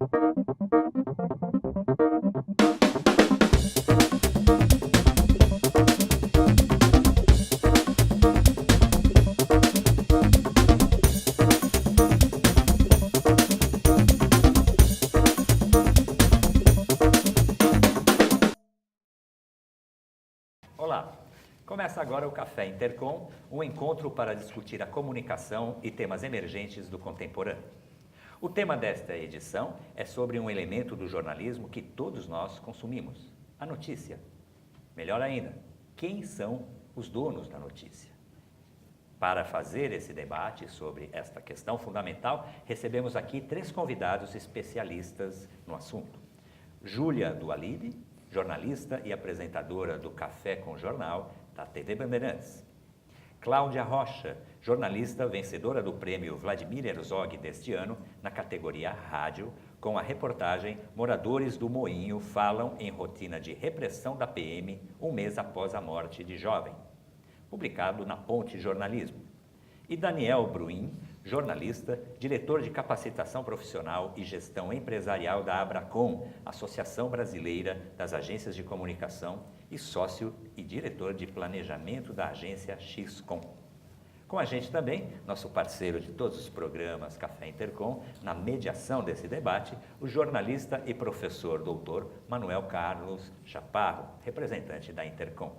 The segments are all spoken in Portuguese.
Olá, começa agora o Café Intercom, um encontro para discutir a comunicação e temas emergentes do contemporâneo. O tema desta edição é sobre um elemento do jornalismo que todos nós consumimos, a notícia. Melhor ainda, quem são os donos da notícia? Para fazer esse debate sobre esta questão fundamental, recebemos aqui 3 convidados especialistas no assunto. Júlia Dualib, jornalista e apresentadora do Café com Jornal, da TV Bandeirantes. Cláudia Rocha, jornalista vencedora do prêmio Vladimir Herzog deste ano, na categoria Rádio, com a reportagem Moradores do Moinho falam em rotina de repressão da PM um mês após a morte de jovem, publicado na Ponte Jornalismo. E Daniel Bruin, jornalista, diretor de capacitação profissional e gestão empresarial da Abracom, Associação Brasileira das Agências de Comunicação, e sócio e diretor de planejamento da agência XCOM. Com a gente também, nosso parceiro de todos os programas Café Intercom, na mediação desse debate, o jornalista e professor doutor Manuel Carlos Chaparro, representante da Intercom.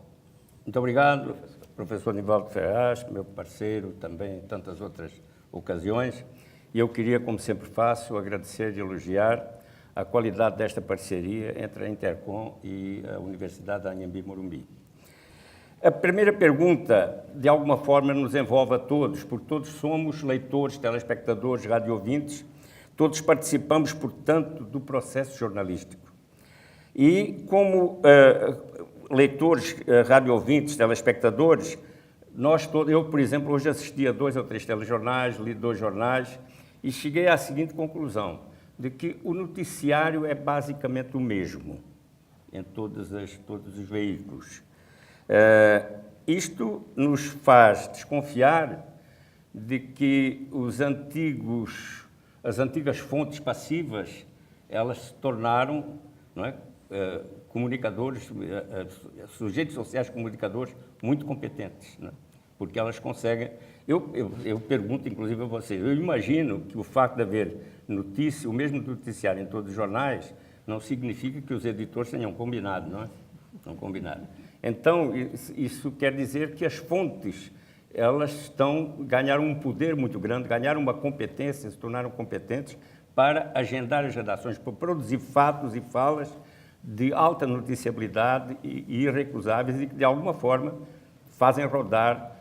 Muito obrigado, professor Nivaldo Ferraz, meu parceiro também em tantas outras ocasiões. E eu queria, como sempre faço, agradecer e elogiar a qualidade desta parceria entre a Intercom e a Universidade da Anhembi Morumbi. A primeira pergunta, de alguma forma, nos envolve a todos, porque todos somos leitores, telespectadores, radioouvintes, todos participamos, portanto, do processo jornalístico. E como leitores, radioouvintes, telespectadores, eu, por exemplo, hoje assisti a 2 ou 3 telejornais, li 2 jornais e cheguei à seguinte conclusão, de que o noticiário é basicamente o mesmo em todos os veículos. Isto nos faz desconfiar de que as antigas fontes passivas, elas se tornaram, não é, comunicadores, sujeitos sociais comunicadores muito competentes, né? Porque elas conseguem... Eu pergunto, inclusive, a vocês, eu imagino que o facto de haver notícia, o mesmo noticiário em todos os jornais, não significa que os editores tenham combinado, não é? Não combinado. Então, isso quer dizer que as fontes, elas ganharam um poder muito grande, ganharam uma competência, se tornaram competentes para agendar as redações, para produzir fatos e falas de alta noticiabilidade e irrecusáveis e que, de alguma forma, fazem rodar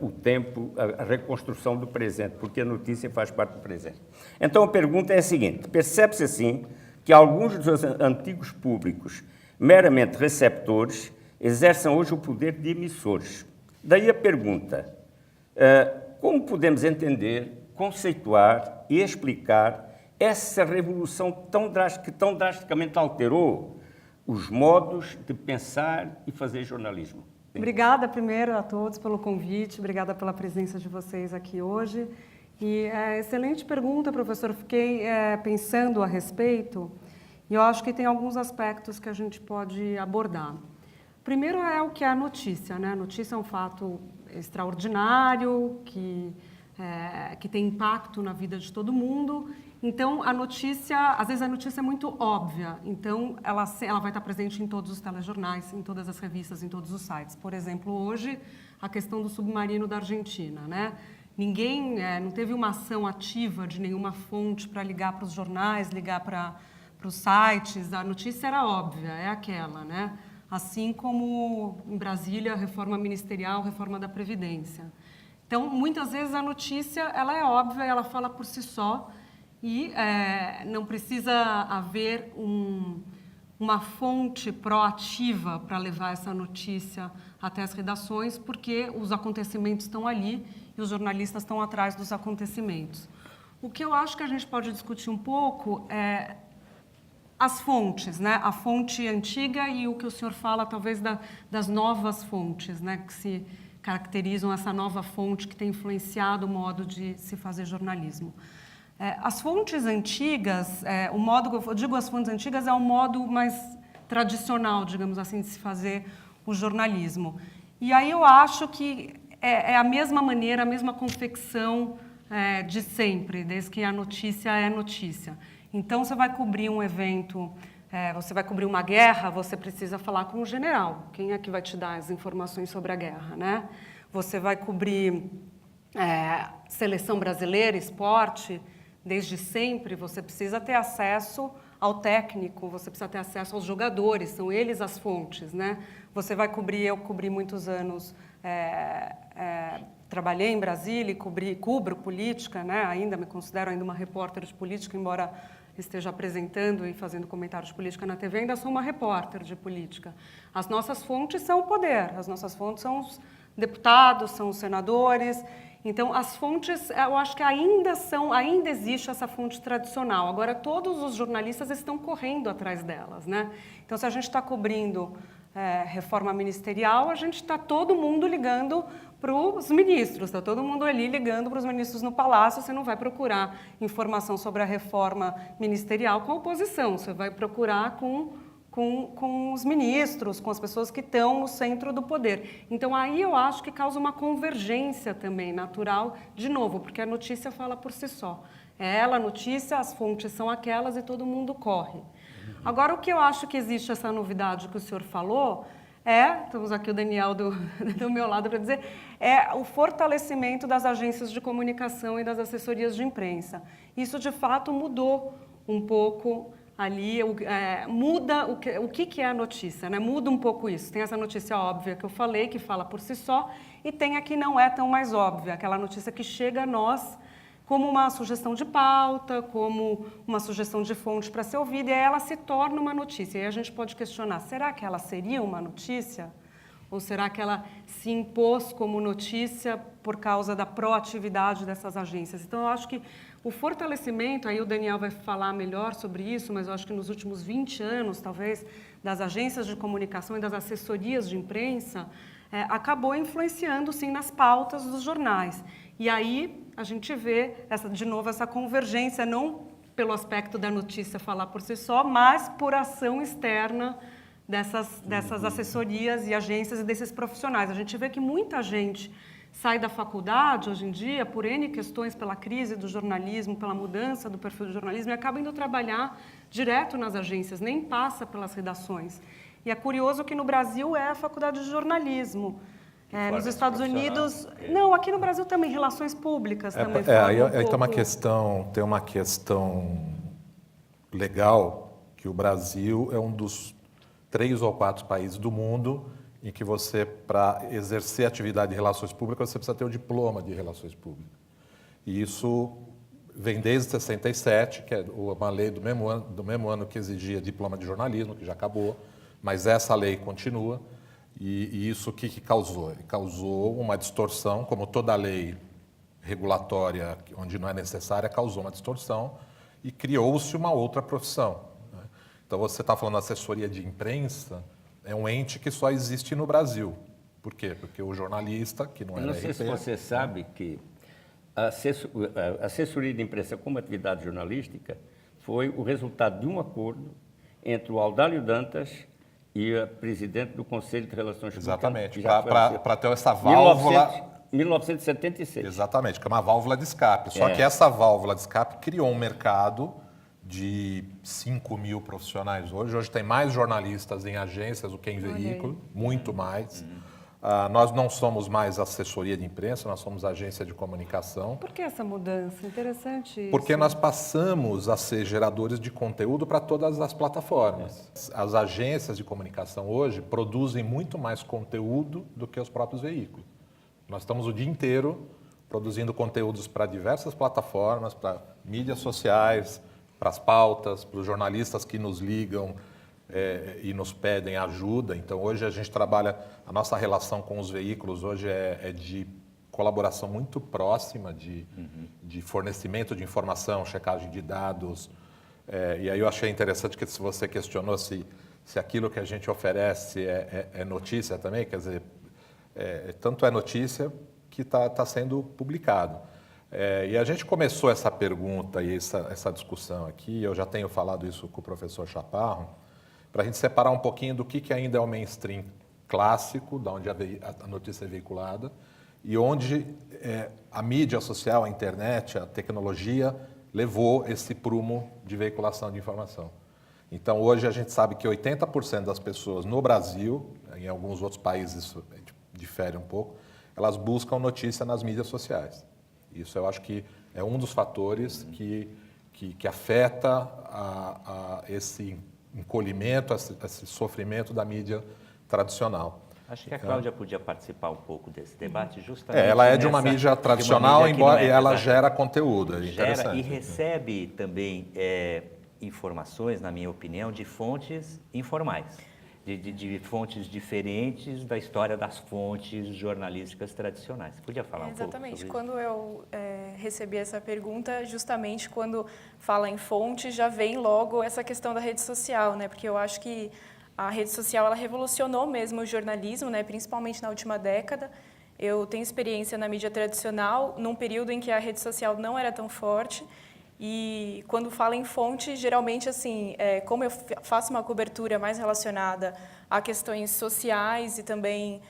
o tempo, a reconstrução do presente, porque a notícia faz parte do presente. Então, a pergunta é a seguinte, percebe-se, assim, que alguns dos antigos públicos, meramente receptores, exercem hoje o poder de emissores. Daí a pergunta, como podemos entender, conceituar e explicar essa revolução que tão drasticamente alterou os modos de pensar e fazer jornalismo? Sim. Obrigada, primeiro, a todos pelo convite, obrigada pela presença de vocês aqui hoje. E excelente pergunta, professor, fiquei pensando a respeito e eu acho que tem alguns aspectos que a gente pode abordar. Primeiro é o que é a notícia, né? A notícia é um fato extraordinário, que tem impacto na vida de todo mundo. Então, às vezes a notícia é muito óbvia, então ela vai estar presente em todos os telejornais, em todas as revistas, em todos os sites. Por exemplo, hoje, a questão do submarino da Argentina, né? Ninguém, não teve uma ação ativa de nenhuma fonte para ligar para os jornais, ligar para os sites, a notícia era óbvia, é aquela, né? Assim como em Brasília, reforma ministerial, reforma da Previdência. Então, muitas vezes a notícia ela é óbvia, ela fala por si só, e não precisa haver uma fonte proativa para levar essa notícia até as redações, porque os acontecimentos estão ali e os jornalistas estão atrás dos acontecimentos. O que eu acho que a gente pode discutir um pouco é as fontes, né? A fonte antiga e o que o senhor fala, talvez, das novas fontes, né? Que se caracterizam essa nova fonte que tem influenciado o modo de se fazer jornalismo. As fontes antigas, o modo que eu digo as fontes antigas é o modo mais tradicional, digamos assim, de se fazer o jornalismo. E aí eu acho que é a mesma maneira, a mesma confecção de sempre, desde que a notícia é notícia. Então, você vai cobrir um evento, você vai cobrir uma guerra, você precisa falar com o general. Quem é que vai te dar as informações sobre a guerra, né? Você vai cobrir seleção brasileira, esporte, desde sempre você precisa ter acesso ao técnico, você precisa ter acesso aos jogadores, são eles as fontes, né? Você vai cobrir, eu cobri muitos anos, trabalhei em Brasília e cubro política, né? Ainda me considero ainda uma repórter de política, embora esteja apresentando e fazendo comentários de política na TV, ainda sou uma repórter de política. As nossas fontes são o poder, as nossas fontes são os deputados, são os senadores. Então, as fontes, eu acho que ainda existe essa fonte tradicional. Agora, todos os jornalistas estão correndo atrás delas, né? Então, se a gente está cobrindo reforma ministerial, a gente está todo mundo ligando para os ministros, está todo mundo ali ligando para os ministros no Palácio. Você não vai procurar informação sobre a reforma ministerial com a oposição, você vai procurar com os ministros, com as pessoas que estão no centro do poder. Então, aí eu acho que causa uma convergência também natural, de novo, porque a notícia fala por si só. É ela a notícia, as fontes são aquelas e todo mundo corre. Agora, o que eu acho que existe essa novidade que o senhor falou temos aqui o Daniel do meu lado para dizer, o fortalecimento das agências de comunicação e das assessorias de imprensa. Isso, de fato, mudou um pouco ali, muda o que é a notícia, né? Muda um pouco isso. Tem essa notícia óbvia que eu falei, que fala por si só, e tem a que não é tão mais óbvia, aquela notícia que chega a nós como uma sugestão de pauta, como uma sugestão de fonte para ser ouvida, e aí ela se torna uma notícia. E aí a gente pode questionar, será que ela seria uma notícia? Ou será que ela se impôs como notícia por causa da proatividade dessas agências? Então, eu acho que o fortalecimento, aí o Daniel vai falar melhor sobre isso, mas eu acho que nos últimos 20 anos, talvez, das agências de comunicação e das assessorias de imprensa, acabou influenciando, sim, nas pautas dos jornais. E aí a gente vê, de novo, essa convergência, não pelo aspecto da notícia falar por si só, mas por ação externa dessas assessorias e agências e desses profissionais. A gente vê que muita gente sai da faculdade, hoje em dia, por N questões, pela crise do jornalismo, pela mudança do perfil do jornalismo, e acaba indo trabalhar direto nas agências, nem passa pelas redações. E é curioso que no Brasil é a faculdade de jornalismo. Nos Estados Unidos... Não, aqui no Brasil também, relações públicas também. Aí tem uma questão legal, que o Brasil é um dos 3 ou 4 países do mundo em que você, para exercer atividade de relações públicas, você precisa ter o diploma de relações públicas. E isso vem desde 67, que é uma lei do mesmo ano que exigia diploma de jornalismo, que já acabou, mas essa lei continua. E isso o que causou? Causou uma distorção, como toda lei regulatória, onde não é necessária, causou uma distorção e criou-se uma outra profissão. Né? Então, você está falando assessoria de imprensa, é um ente que só existe no Brasil. Por quê? Porque o jornalista, que não é... Eu não sei se você sabe que a assessoria de imprensa como atividade jornalística foi o resultado de um acordo entre o Audálio Dantas e a presidente do Conselho de Relações Públicas. Exatamente, para ter essa válvula... 1976. Exatamente, que é uma válvula de escape. Só que essa válvula de escape criou um mercado de 5 mil profissionais hoje. Hoje tem mais jornalistas em agências do que em veículo, muito mais. Nós não somos mais assessoria de imprensa, nós somos agência de comunicação. Por que essa mudança? Interessante isso. Porque nós passamos a ser geradores de conteúdo para todas as plataformas. As agências de comunicação hoje produzem muito mais conteúdo do que os próprios veículos. Nós estamos o dia inteiro produzindo conteúdos para diversas plataformas, para mídias sociais, para as pautas, para os jornalistas que nos ligam e nos pedem ajuda. Então, hoje a gente trabalha, a nossa relação com os veículos hoje é de colaboração muito próxima, de fornecimento de informação, checagem de dados. E aí eu achei interessante que se você questionou se aquilo que a gente oferece é notícia também, quer dizer, tanto é notícia que está sendo publicado. E a gente começou essa pergunta e essa discussão aqui, eu já tenho falado isso com o professor Chaparro, para a gente separar um pouquinho do que ainda é o mainstream clássico, da onde a notícia é veiculada, e onde a mídia social, a internet, a tecnologia levou esse prumo de veiculação de informação. Então, hoje a gente sabe que 80% das pessoas no Brasil, em alguns outros países isso difere um pouco, elas buscam notícia nas mídias sociais. Isso eu acho que é um dos fatores que afeta esse encolhimento, esse sofrimento da mídia tradicional. Acho que a Cláudia podia participar um pouco desse debate, justamente. Ela é de uma mídia tradicional, embora ela gera conteúdo. Gera e recebe também informações, na minha opinião, de fontes informais, de fontes diferentes da história das fontes jornalísticas tradicionais. Você podia falar um pouco sobre isso? Exatamente. Quando eu recebi essa pergunta, justamente quando fala em fontes, já vem logo essa questão da rede social, né? Porque eu acho que a rede social ela revolucionou mesmo o jornalismo, né? Principalmente na última década. Eu tenho experiência na mídia tradicional, num período em que a rede social não era tão forte. E quando fala em fonte, geralmente, assim, como eu faço uma cobertura mais relacionada a questões sociais e também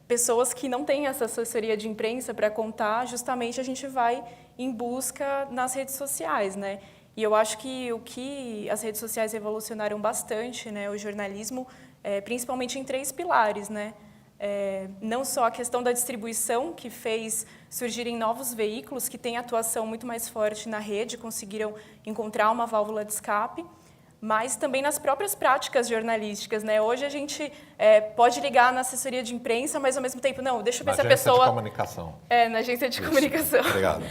pessoas que não têm essa assessoria de imprensa para contar, justamente a gente vai em busca nas redes sociais, né? E eu acho que o que as redes sociais revolucionaram bastante, né, o jornalismo, principalmente em 3 pilares, né? Não só a questão da distribuição, que fez surgirem novos veículos que têm atuação muito mais forte na rede, conseguiram encontrar uma válvula de escape, mas também nas próprias práticas jornalísticas, né? Hoje a gente pode ligar na assessoria de imprensa, mas ao mesmo tempo, não, deixa eu ver se a pessoa... Na agência de comunicação. Na agência de comunicação. Obrigado.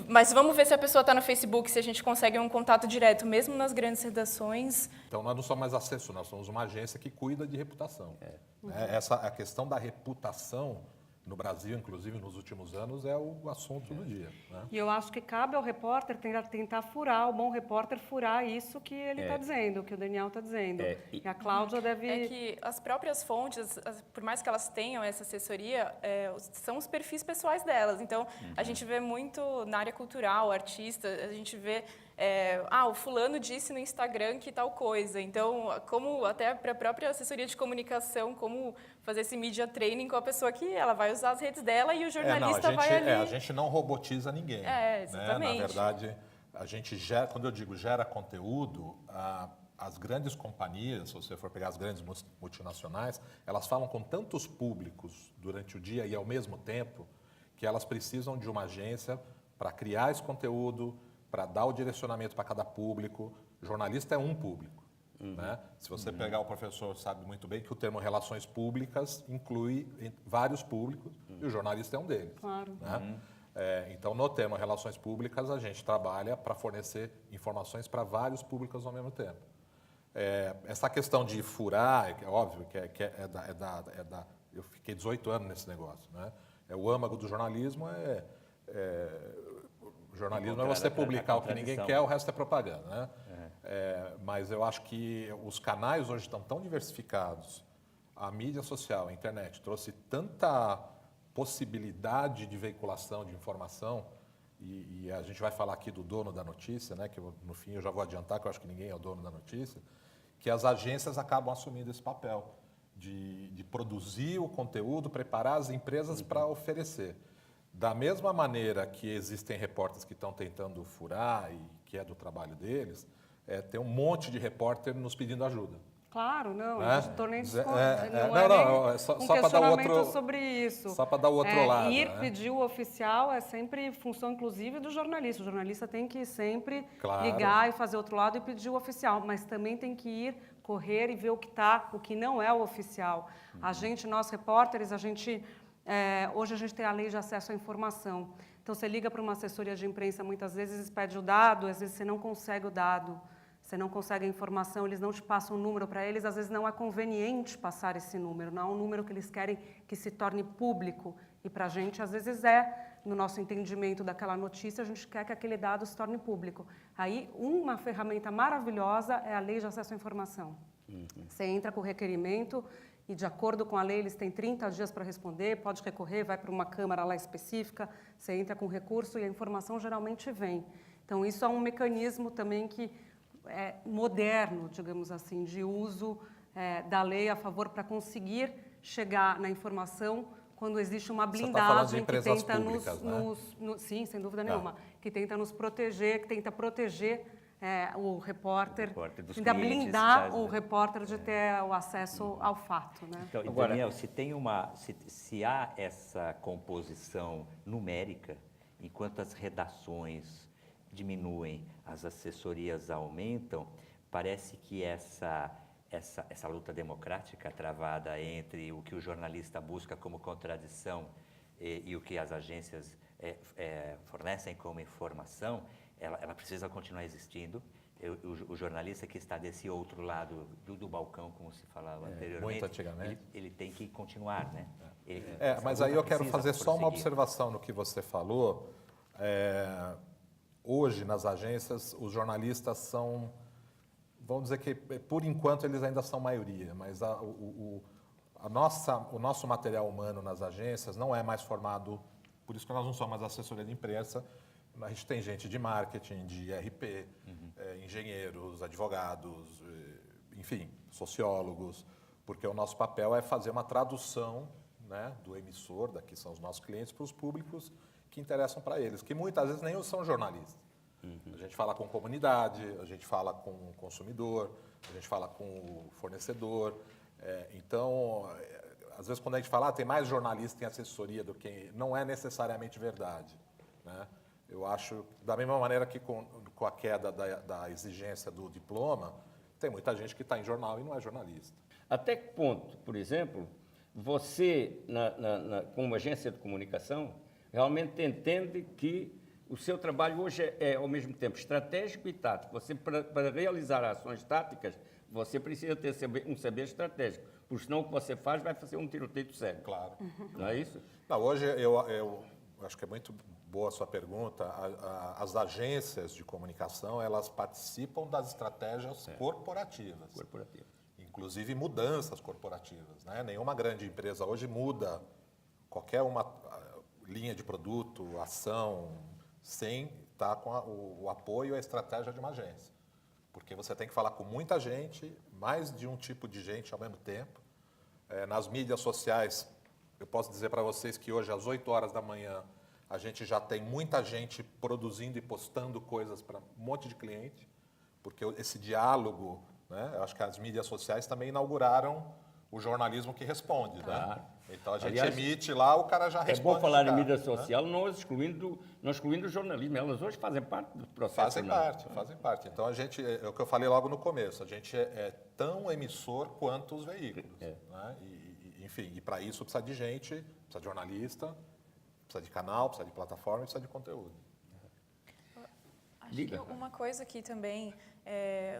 Mas vamos ver se a pessoa está no Facebook, se a gente consegue um contato direto, mesmo nas grandes redações. Então, nós não somos mais assessor, nós somos uma agência que cuida de reputação. A questão da reputação no Brasil, inclusive nos últimos anos, é o assunto do dia. Né? E eu acho que cabe ao repórter tentar furar, o bom repórter furar isso que ele está dizendo, que o Daniel está dizendo. E a Cláudia deve... É que as próprias fontes, por mais que elas tenham essa assessoria, são os perfis pessoais delas. Então, a gente vê muito na área cultural, artista, a gente vê... o fulano disse no Instagram que tal coisa. Então, como até para a própria assessoria de comunicação, como fazer esse media training com a pessoa que ela vai usar as redes dela e o jornalista vai ali... a gente não robotiza ninguém. Exatamente. Né? Na verdade, a gente gera, quando eu digo gera conteúdo, as grandes companhias, se você for pegar as grandes multinacionais, elas falam com tantos públicos durante o dia e ao mesmo tempo que elas precisam de uma agência para criar esse conteúdo, para dar o direcionamento para cada público. Jornalista é um público. Né? Se você pegar, o professor sabe muito bem que o termo relações públicas inclui vários públicos e o jornalista é um deles. Claro. Né? Então, no termo relações públicas, a gente trabalha para fornecer informações para vários públicos ao mesmo tempo. Essa questão de furar, é óbvio que eu fiquei 18 anos nesse negócio. Né? O âmago do jornalismo o jornalismo é você publicar o que ninguém quer, o resto é propaganda. Né? Mas eu acho que os canais hoje estão tão diversificados, a mídia social, a internet, trouxe tanta possibilidade de veiculação de informação, e a gente vai falar aqui do dono da notícia, né, que no fim eu já vou adiantar que eu acho que ninguém é o dono da notícia, que as agências acabam assumindo esse papel de produzir o conteúdo, preparar as empresas para oferecer. Da mesma maneira que existem repórteres que estão tentando furar, e que é do trabalho deles, tem um monte de repórter nos pedindo ajuda. Claro, não, Né? eu estou nem Só para dar o outro sobre isso. Só para dar o outro lado. Ir né? pedir o oficial é sempre função, inclusive, do jornalista. O jornalista tem que sempre Claro. ligar e fazer outro lado e pedir o oficial, mas também tem que ir, correr e ver o que não é o oficial. A gente, nós repórteres, hoje a gente tem a lei de acesso à informação. Então, você liga para uma assessoria de imprensa, muitas vezes pede o dado, às vezes você não consegue o dado. Você não consegue a informação, eles não te passam um número para eles, às vezes não é conveniente passar esse número, não é um número que eles querem que se torne público. E para a gente, às vezes no nosso entendimento daquela notícia, a gente quer que aquele dado se torne público. Aí, uma ferramenta maravilhosa é a Lei de Acesso à Informação. Você entra com o requerimento e, de acordo com a lei, eles têm 30 dias para responder, pode recorrer, vai para uma câmara lá específica, você entra com recurso e a informação geralmente vem. Então, isso é um mecanismo também que é moderno, digamos assim, de uso da lei a favor para conseguir chegar na informação quando existe uma Você está falando de blindagem que empresas tenta públicas, sim, sem dúvida nenhuma, que tenta nos proteger, que tenta proteger o repórter, dos tenta clientes, blindar já- o repórter de ter o acesso ao fato, né? Então, e Agora- Daniel, se há essa composição numérica, enquanto as redações diminuem, as assessorias aumentam, parece que essa luta democrática travada entre o que o jornalista busca como contradição e o que as agências fornecem como informação, ela precisa continuar existindo. O jornalista que está desse outro lado do balcão, como se falava anteriormente, muito antigamente. ele tem que continuar, né? Mas Essa aí eu luta quero precisa fazer só uma prosseguir. observação no que você falou. Hoje, nas agências, os jornalistas são, vamos dizer que, por enquanto, eles ainda são maioria, mas o nosso material humano nas agências não é mais formado, por isso que nós não somos mais assessoria de imprensa. A gente tem gente de marketing, de RP, engenheiros, advogados, enfim, sociólogos, porque o nosso papel é fazer uma tradução, né, do emissor, daqui são os nossos clientes, para os públicos que interessam para eles, que muitas vezes nem são jornalistas. A gente fala com comunidade, a gente fala com o consumidor, a gente fala com o fornecedor. Então, às vezes quando a gente fala tem mais jornalista em assessoria do que... Não é necessariamente verdade, né? Eu acho, da mesma maneira que com a queda da exigência do diploma, tem muita gente que está em jornal e não é jornalista. Até que ponto, por exemplo, você, como agência de comunicação, realmente entende que o seu trabalho hoje é, ao mesmo tempo, estratégico e tático. Você, para realizar ações táticas, você precisa ter um saber estratégico, porque senão o que você faz vai fazer um tiroteio cego. Claro. Não é isso? Não, hoje eu acho que é muito boa a sua pergunta. As agências de comunicação, elas participam das estratégias corporativas. Inclusive mudanças corporativas, né? Nenhuma grande empresa hoje muda qualquer uma linha de produto, ação, sem estar com o apoio e a estratégia de uma agência. Porque você tem que falar com muita gente, mais de um tipo de gente ao mesmo tempo. Nas mídias sociais, eu posso dizer para vocês que hoje, às 8 horas da manhã, a gente já tem muita gente produzindo e postando coisas para um monte de cliente, porque esse diálogo, né, eu acho que as mídias sociais também inauguraram o jornalismo que responde, né? Então a gente emite lá, o cara já responde. É bom falar de em cara, mídia né? social, não excluindo o jornalismo. Elas hoje fazem parte do processo. Fazem parte. Então a gente, é o que eu falei logo no começo, a gente é tão emissor quanto os veículos, né? Enfim, e para isso precisa de gente, precisa de jornalista, precisa de canal, precisa de plataforma, precisa de conteúdo. Acho que uma coisa que também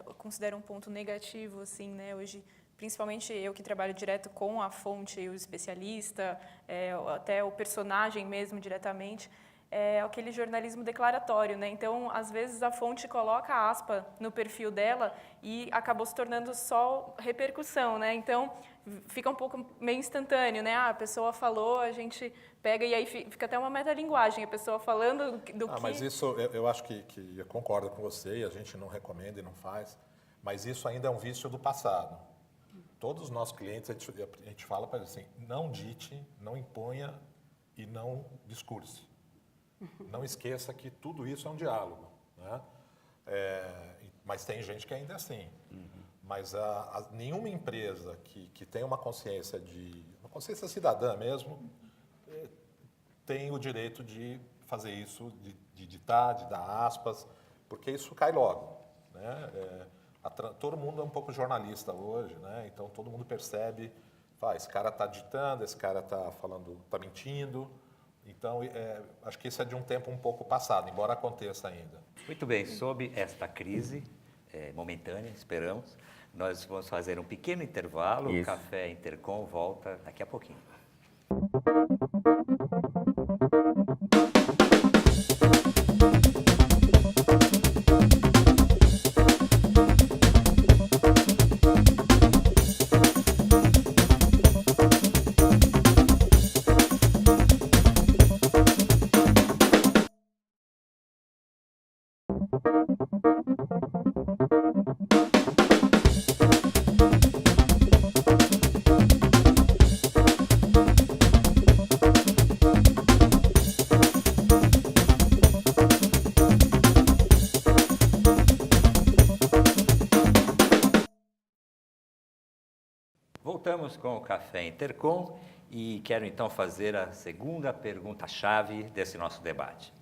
eu considero um ponto negativo, assim, né, hoje, principalmente eu que trabalho direto com a fonte, o especialista, até o personagem mesmo diretamente, é aquele jornalismo declaratório, né? Então, às vezes a fonte coloca a aspa no perfil dela e acabou se tornando só repercussão, né? Então, fica um pouco meio instantâneo, né? A pessoa falou, a gente pega e aí fica até uma metalinguagem, a pessoa falando do que... Mas isso, eu acho que eu concordo com você, e a gente não recomenda e não faz, mas isso ainda é um vício do passado. Todos os nossos clientes, a gente fala para eles assim, não dite, não imponha e não discurse. Não esqueça que tudo isso é um diálogo, né? Mas tem gente que ainda é assim. Mas nenhuma empresa que tem uma consciência cidadã mesmo, tem o direito de fazer isso, de ditar, de dar aspas, porque isso cai logo, né? Todo mundo é um pouco jornalista hoje, né? Então todo mundo percebe, esse cara está ditando, esse cara está falando, está mentindo. Então, acho que isso é de um tempo um pouco passado, embora aconteça ainda. Muito bem, sob esta crise momentânea, esperamos, nós vamos fazer um pequeno intervalo, o Café Intercom volta daqui a pouquinho. voltamos com o Café Intercom e quero então fazer a segunda pergunta-chave desse nosso debate.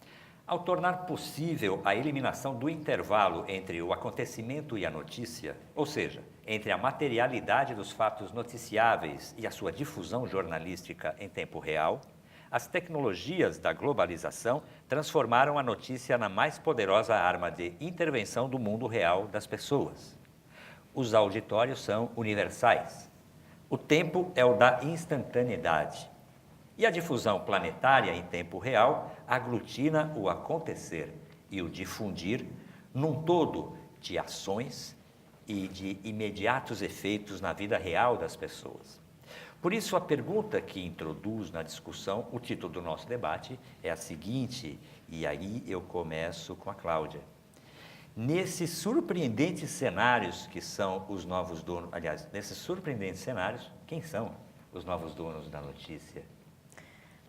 Ao tornar possível a eliminação do intervalo entre o acontecimento e a notícia, ou seja, entre a materialidade dos fatos noticiáveis e a sua difusão jornalística em tempo real, as tecnologias da globalização transformaram a notícia na mais poderosa arma de intervenção do mundo real das pessoas. Os auditórios são universais. O tempo é o da instantaneidade. E a difusão planetária em tempo real aglutina o acontecer e o difundir num todo de ações e de imediatos efeitos na vida real das pessoas. Por isso, a pergunta que introduz na discussão o título do nosso debate é a seguinte, e aí eu começo com a Cláudia. Nesses surpreendentes cenários que são os novos donos, aliás, nesses surpreendentes cenários, quem são os novos donos da notícia?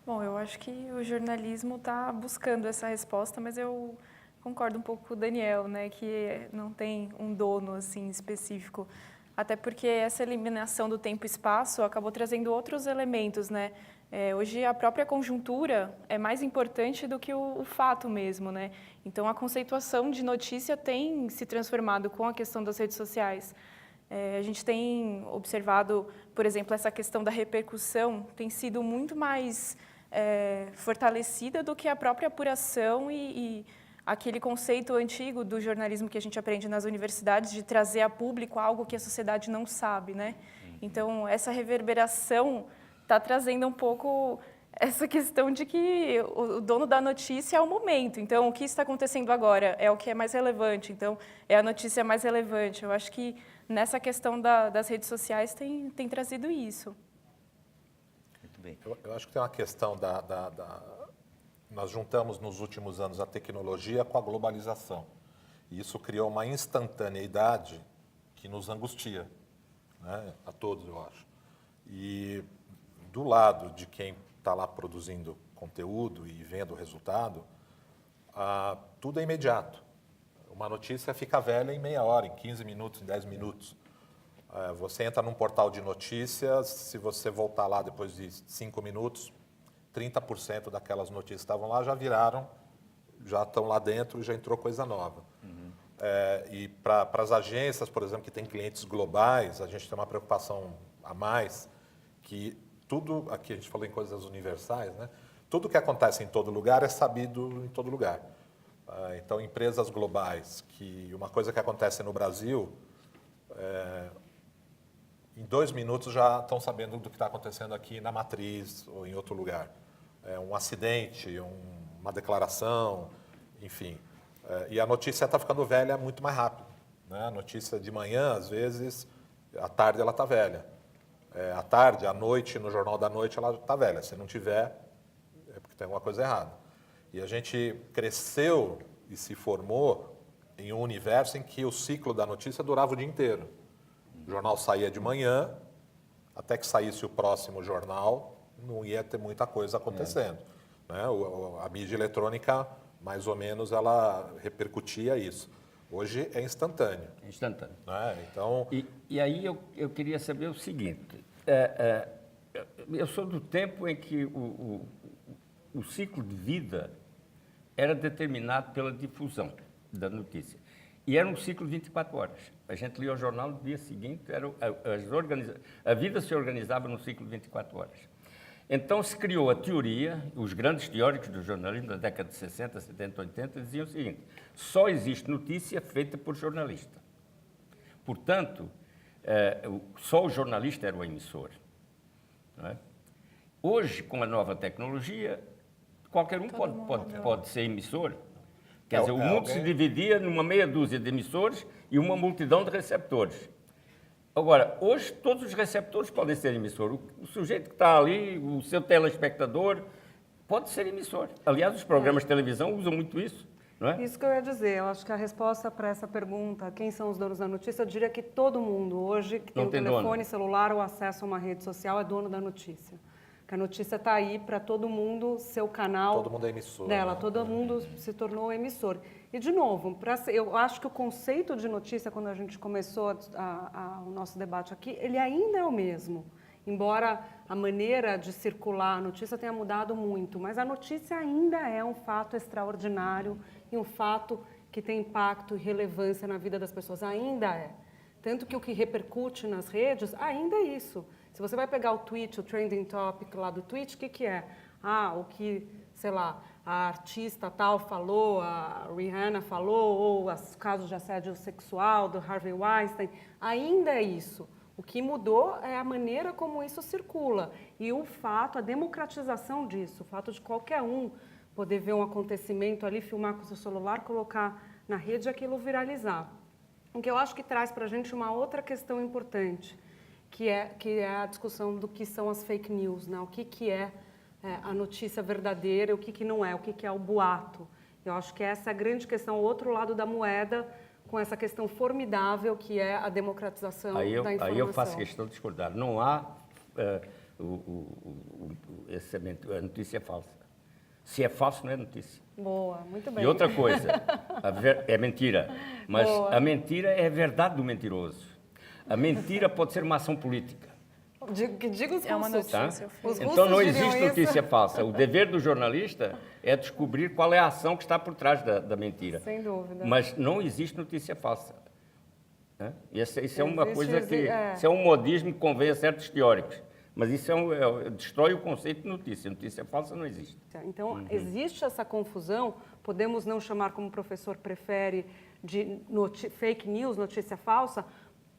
Bom, eu acho que o jornalismo está buscando essa resposta, mas eu concordo um pouco com o Daniel, né, que não tem um dono assim específico, até porque essa eliminação do tempo e espaço acabou trazendo outros elementos, né? Hoje a própria conjuntura é mais importante do que o fato mesmo, né? Então a conceituação de notícia tem se transformado com a questão das redes sociais. A gente tem observado, por exemplo, essa questão da repercussão tem sido muito mais fortalecida do que a própria apuração e aquele conceito antigo do jornalismo que a gente aprende nas universidades de trazer a público algo que a sociedade não sabe, né? Então, essa reverberação está trazendo um pouco essa questão de que o dono da notícia é o momento. Então, o que está acontecendo agora é o que é mais relevante. Então, é a notícia mais relevante. Eu acho que nessa questão das redes sociais tem trazido isso. Muito bem. Eu acho que tem uma questão Nós juntamos nos últimos anos a tecnologia com a globalização. E isso criou uma instantaneidade que nos angustia, né? A todos, eu acho. E do lado de quem está lá produzindo conteúdo e vendo o resultado, tudo é imediato. Uma notícia fica velha em meia hora, em 15 minutos, em 10 minutos. Você entra num portal de notícias, se você voltar lá depois de 5 minutos, 30% daquelas notícias que estavam lá já estão lá dentro e já entrou coisa nova. E para as agências, por exemplo, que têm clientes globais, a gente tem uma preocupação a mais, que tudo, aqui a gente falou em coisas universais, né? Tudo que acontece em todo lugar é sabido em todo lugar. Então, empresas globais, que uma coisa que acontece no Brasil, em 2 minutos já estão sabendo do que está acontecendo aqui na matriz ou em outro lugar. Um acidente, uma declaração, enfim. E a notícia está ficando velha muito mais rápido, né? A notícia de manhã, às vezes, à tarde ela está velha. À tarde, à noite, no Jornal da Noite, ela está velha. Se não tiver, é porque tem alguma coisa errada. E a gente cresceu e se formou em um universo em que o ciclo da notícia durava o dia inteiro. O jornal saía de manhã, até que saísse o próximo jornal, não ia ter muita coisa acontecendo. Né? A mídia eletrônica, mais ou menos, ela repercutia isso. Hoje é instantâneo. É instantâneo. Né? Então, E aí eu queria saber o seguinte, eu sou do tempo em que o ciclo de vida era determinado pela difusão da notícia. E era um ciclo de 24 horas. A gente lia o jornal no dia seguinte, a vida se organizava num ciclo de 24 horas. Então se criou a teoria, os grandes teóricos do jornalismo da década de 60, 70, 80 diziam o seguinte: só existe notícia feita por jornalista. Portanto, só o jornalista era o emissor. Não é? Hoje, com a nova tecnologia, qualquer um pode ser emissor. Quer dizer, o mundo se dividia numa meia dúzia de emissores e uma multidão de receptores. Agora, hoje, todos os receptores podem ser emissor. O sujeito que está ali, o seu telespectador, pode ser emissor. Aliás, os programas de televisão usam muito isso. Não é? Isso que eu ia dizer. Eu acho que a resposta para essa pergunta, quem são os donos da notícia, eu diria que todo mundo hoje que tem um telefone celular ou acesso a uma rede social é dono da notícia. Que a notícia está aí para todo mundo, seu canal todo mundo é emissor. dela, Né? todo mundo se tornou emissor. E, de novo, eu acho que o conceito de notícia, quando a gente começou o nosso debate aqui, ele ainda é o mesmo. Embora a maneira de circular a notícia tenha mudado muito, mas a notícia ainda é um fato extraordinário e um fato que tem impacto e relevância na vida das pessoas, ainda é. Tanto que o que repercute nas redes ainda é isso. Se você vai pegar o tweet, o trending topic lá do tweet, o que é? O que, sei lá, a artista tal falou, a Rihanna falou, ou os casos de assédio sexual do Harvey Weinstein, ainda é isso. O que mudou é a maneira como isso circula e o fato, a democratização disso, o fato de qualquer um poder ver um acontecimento ali, filmar com o seu celular, colocar na rede e aquilo viralizar. O que eu acho que traz para a gente uma outra questão importante, que é a discussão do que são as fake news, né? O que é a notícia verdadeira, o que não é, o que é o boato. Eu acho que essa é a grande questão, o outro lado da moeda, com essa questão formidável que é a democratização da informação. Aí eu faço questão de discordar. Não há a notícia falsa. Se é falso, não é notícia. Boa, muito bem. E outra coisa, é mentira. Mas Boa. a mentira é a verdade do mentiroso. A mentira pode ser uma ação política. Diga os É uma russos. notícia. Tá? Os Então russos não diriam existe isso. notícia falsa. O dever do jornalista é descobrir qual é a ação que está por trás da mentira. Sem dúvida. Mas não existe notícia falsa. Né? Isso é uma coisa que... É. Isso é um modismo que convém a certos teóricos. Mas isso destrói o conceito de notícia. Notícia falsa não existe. Então, existe essa confusão, podemos não chamar, como o professor prefere, de fake news, notícia falsa,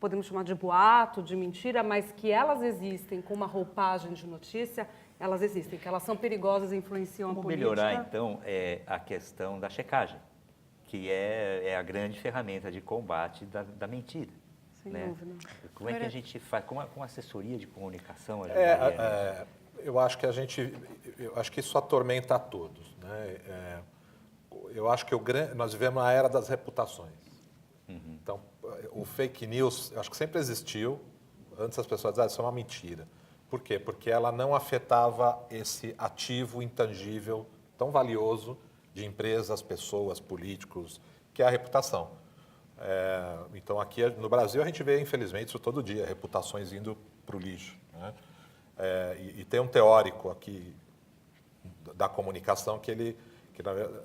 podemos chamar de boato, de mentira, mas que elas existem com uma roupagem de notícia, elas existem, que elas são perigosas e influenciam Como a política. melhorar, então, a questão da checagem, que é a grande ferramenta de combate da mentira. Sem né? dúvida. Como é que a gente faz? Com assessoria de comunicação? Eu acho que isso atormenta a todos, né? Eu acho que nós vivemos na era das reputações. Então, o fake news, eu acho que sempre existiu. Antes as pessoas diziam, isso é uma mentira. Por quê? Porque ela não afetava esse ativo intangível tão valioso de empresas, pessoas, políticos, que é a reputação. Então, aqui no Brasil, a gente vê, infelizmente, isso todo dia, reputações indo para o lixo. Né? E tem um teórico aqui da comunicação que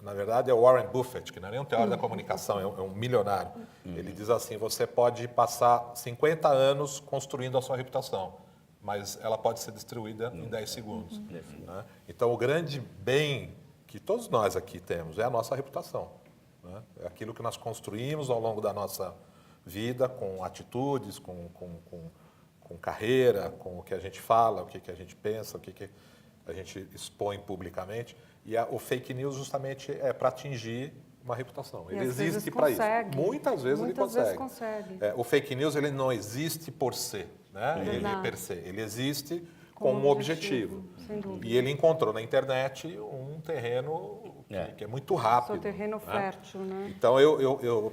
na verdade é o Warren Buffett, que não é nem um teórico da comunicação, é um milionário. Ele diz assim, você pode passar 50 anos construindo a sua reputação, mas ela pode ser destruída em 10 segundos. Né? Então, o grande bem que todos nós aqui temos é a nossa reputação. Né? É aquilo que nós construímos ao longo da nossa vida, com atitudes, com carreira, com o que a gente fala, o que a gente pensa, o que a gente expõe publicamente. E o fake news justamente é para atingir uma reputação. Ele existe para isso. Muitas vezes ele consegue. O fake news ele não existe por si, né? Ele per se. Ele existe com um objetivo. Sem dúvida. E ele encontrou na internet um terreno que é muito rápido. Seu terreno fértil, né? Então,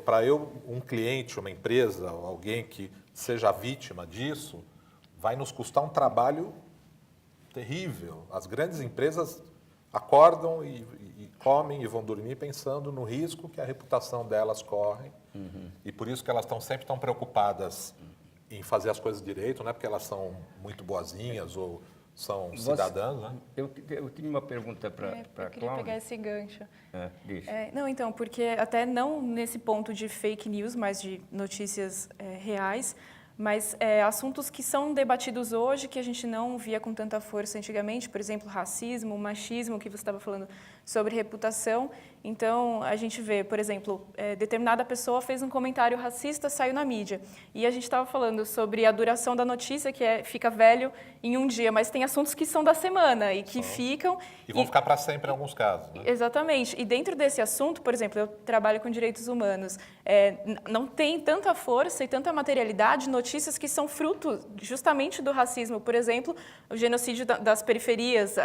para um cliente, uma empresa, alguém que seja vítima disso, vai nos custar um trabalho terrível. As grandes empresas acordam e comem e vão dormir pensando no risco que a reputação delas corre. E por isso que elas estão sempre tão preocupadas em fazer as coisas direito, não é porque elas são muito boazinhas ou são cidadãs, né? Eu tinha uma pergunta para a Cláudia. Eu queria pegar esse gancho. Deixa. Não, então, porque até não nesse ponto de fake news, mas de notícias reais, mas assuntos que são debatidos hoje que a gente não via com tanta força antigamente, por exemplo, racismo, machismo, que você estava falando sobre reputação. Então, a gente vê, por exemplo, determinada pessoa fez um comentário racista, saiu na mídia. E a gente estava falando sobre a duração da notícia, que fica velho em um dia, mas tem assuntos que são da semana e que ficam... E vão ficar para sempre em alguns casos, né? Exatamente. E dentro desse assunto, por exemplo, eu trabalho com direitos humanos, não tem tanta força e tanta materialidade notícias que são fruto justamente do racismo. Por exemplo, o genocídio das periferias,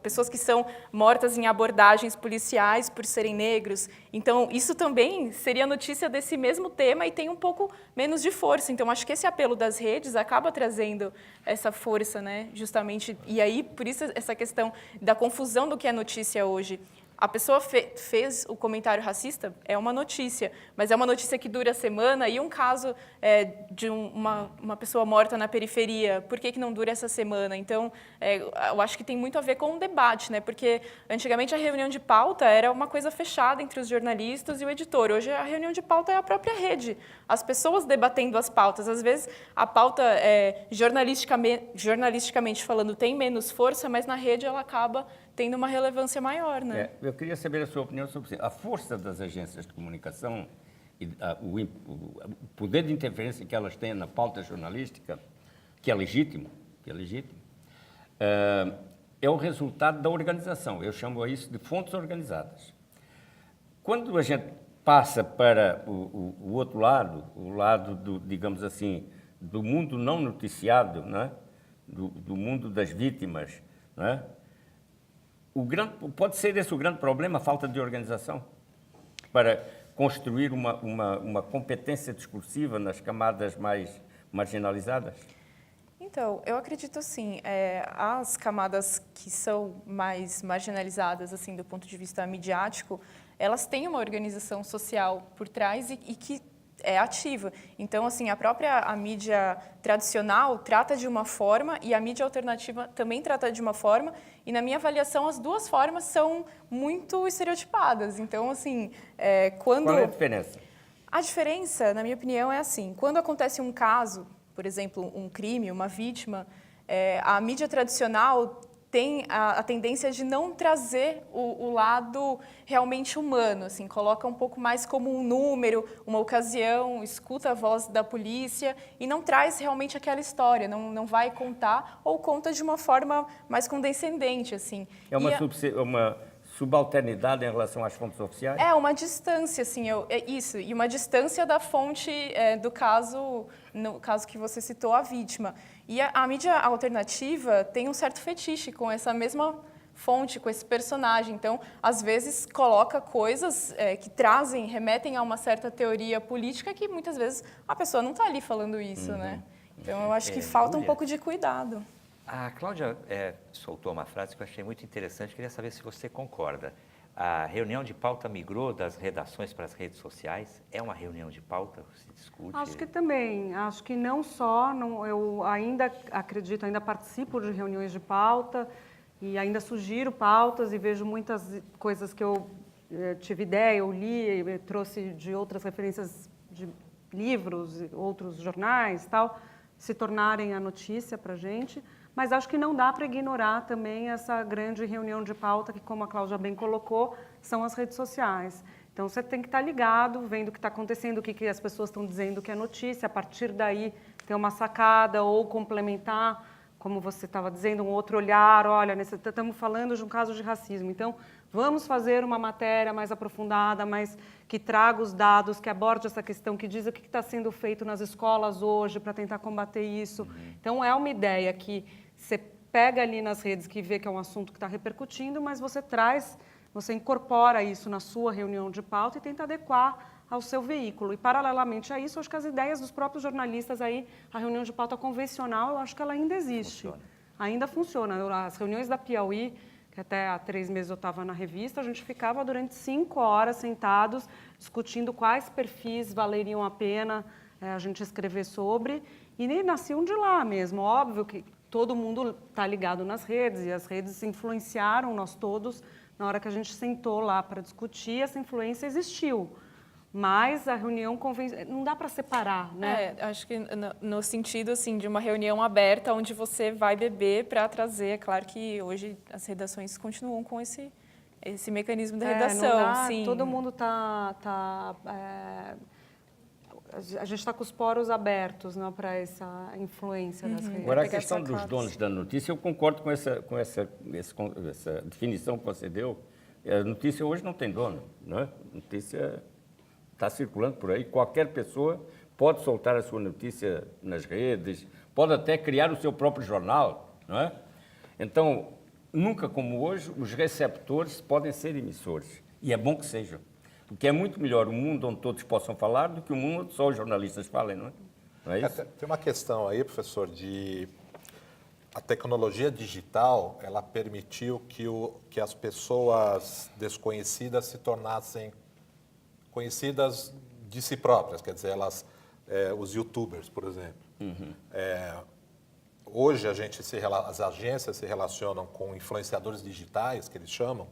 pessoas que são mortas em abordagens policiais por serem negros. Então, isso também seria notícia desse mesmo tema e tem um pouco menos de força. Então, acho que esse apelo das redes acaba trazendo essa força, né? Justamente. E aí, por isso, essa questão da confusão do que é notícia hoje. a pessoa fez o comentário racista, é uma notícia, mas é uma notícia que dura a semana, e um caso de uma pessoa morta na periferia, por que não dura essa semana? Então, eu acho que tem muito a ver com o debate, né? Porque antigamente a reunião de pauta era uma coisa fechada entre os jornalistas e o editor. Hoje a reunião de pauta é a própria rede, as pessoas debatendo as pautas. Às vezes a pauta, jornalisticamente falando, tem menos força, mas na rede ela acaba tendo uma relevância maior, né? Eu queria saber a sua opinião sobre a força das agências de comunicação e o poder de interferência que elas têm na pauta jornalística, que é legítimo, é o resultado da organização. Eu chamo isso de fontes organizadas. Quando a gente passa para o outro lado, o lado do, digamos assim, do mundo não noticiado, né? do mundo das vítimas, né? Pode ser esse o grande problema, a falta de organização, para construir uma competência discursiva nas camadas mais marginalizadas? Então, eu acredito assim, as camadas que são mais marginalizadas, assim, do ponto de vista midiático, elas têm uma organização social por trás e que é ativa. Então, assim, a mídia tradicional trata de uma forma e a mídia alternativa também trata de uma forma, e na minha avaliação as duas formas são muito estereotipadas. Então, assim, quando... Qual é a diferença? A diferença, na minha opinião, é assim, quando acontece um caso, por exemplo, um crime, uma vítima, a mídia tradicional tem a tendência de não trazer o lado realmente humano, assim, coloca um pouco mais como um número, uma ocasião, escuta a voz da polícia e não traz realmente aquela história, não vai contar ou conta de uma forma mais condescendente, assim. É uma subalternidade em relação às fontes oficiais? É uma distância, assim, isso, e uma distância da fonte do caso, no caso que você citou, a vítima. E a mídia alternativa tem um certo fetiche com essa mesma fonte, com esse personagem. Então, às vezes, coloca coisas que remetem a uma certa teoria política que, muitas vezes, a pessoa não está ali falando isso, né? Então, eu acho que falta um pouco de cuidado. A Cláudia soltou uma frase que eu achei muito interessante, queria saber se você concorda. A reunião de pauta migrou das redações para as redes sociais? É uma reunião de pauta que se discute? Acho que também. Acho que não só, eu ainda acredito, ainda participo de reuniões de pauta e ainda sugiro pautas e vejo muitas coisas que eu tive ideia, eu li, trouxe de outras referências de livros, outros jornais, tal, se tornarem a notícia para a gente. Mas acho que não dá para ignorar também essa grande reunião de pauta que, como a Cláudia bem colocou, são as redes sociais. Então, você tem que estar ligado, vendo o que está acontecendo, o que as pessoas estão dizendo que é notícia, a partir daí ter uma sacada ou complementar, como você estava dizendo, um outro olhar. Olha, estamos falando de um caso de racismo, então vamos fazer uma matéria mais aprofundada, mais que traga os dados, que aborde essa questão, que diz o que está sendo feito nas escolas hoje para tentar combater isso. Então, é uma ideia que você pega ali nas redes que vê que é um assunto que está repercutindo, mas você incorpora isso na sua reunião de pauta e tenta adequar ao seu veículo. E, paralelamente a isso, acho que as ideias dos próprios jornalistas aí, a reunião de pauta convencional, eu acho que ela ainda existe. Ainda funciona. As reuniões da Piauí, que até há 3 meses eu estava na revista, a gente ficava durante 5 horas sentados, discutindo quais perfis valeriam a pena a gente escrever sobre, e nasciam de lá mesmo. Óbvio que todo mundo está ligado nas redes, e as redes influenciaram nós todos. Na hora que a gente sentou lá para discutir, essa influência existiu. Mas a reunião não dá para separar, né? Acho que no sentido assim, de uma reunião aberta, onde você vai beber para trazer. É claro que hoje as redações continuam com esse mecanismo de redação. Não dá, sim. Todo mundo a gente está com os poros abertos, né, para essa influência das redes. Agora, a questão dos donos da notícia, eu concordo com essa definição que você deu. A notícia hoje não tem dono, né? A notícia está circulando por aí. Qualquer pessoa pode soltar a sua notícia nas redes, pode até criar o seu próprio jornal, não é? Então, nunca como hoje, os receptores podem ser emissores. E é bom que sejam. Porque é muito melhor um mundo onde todos possam falar do que um mundo onde só os jornalistas falem, não é? Não é isso? Tem uma questão aí, professor, de a tecnologia digital, ela permitiu que as pessoas desconhecidas se tornassem conhecidas de si próprias, quer dizer, os YouTubers, por exemplo. Hoje as agências se relacionam com influenciadores digitais, que eles chamam,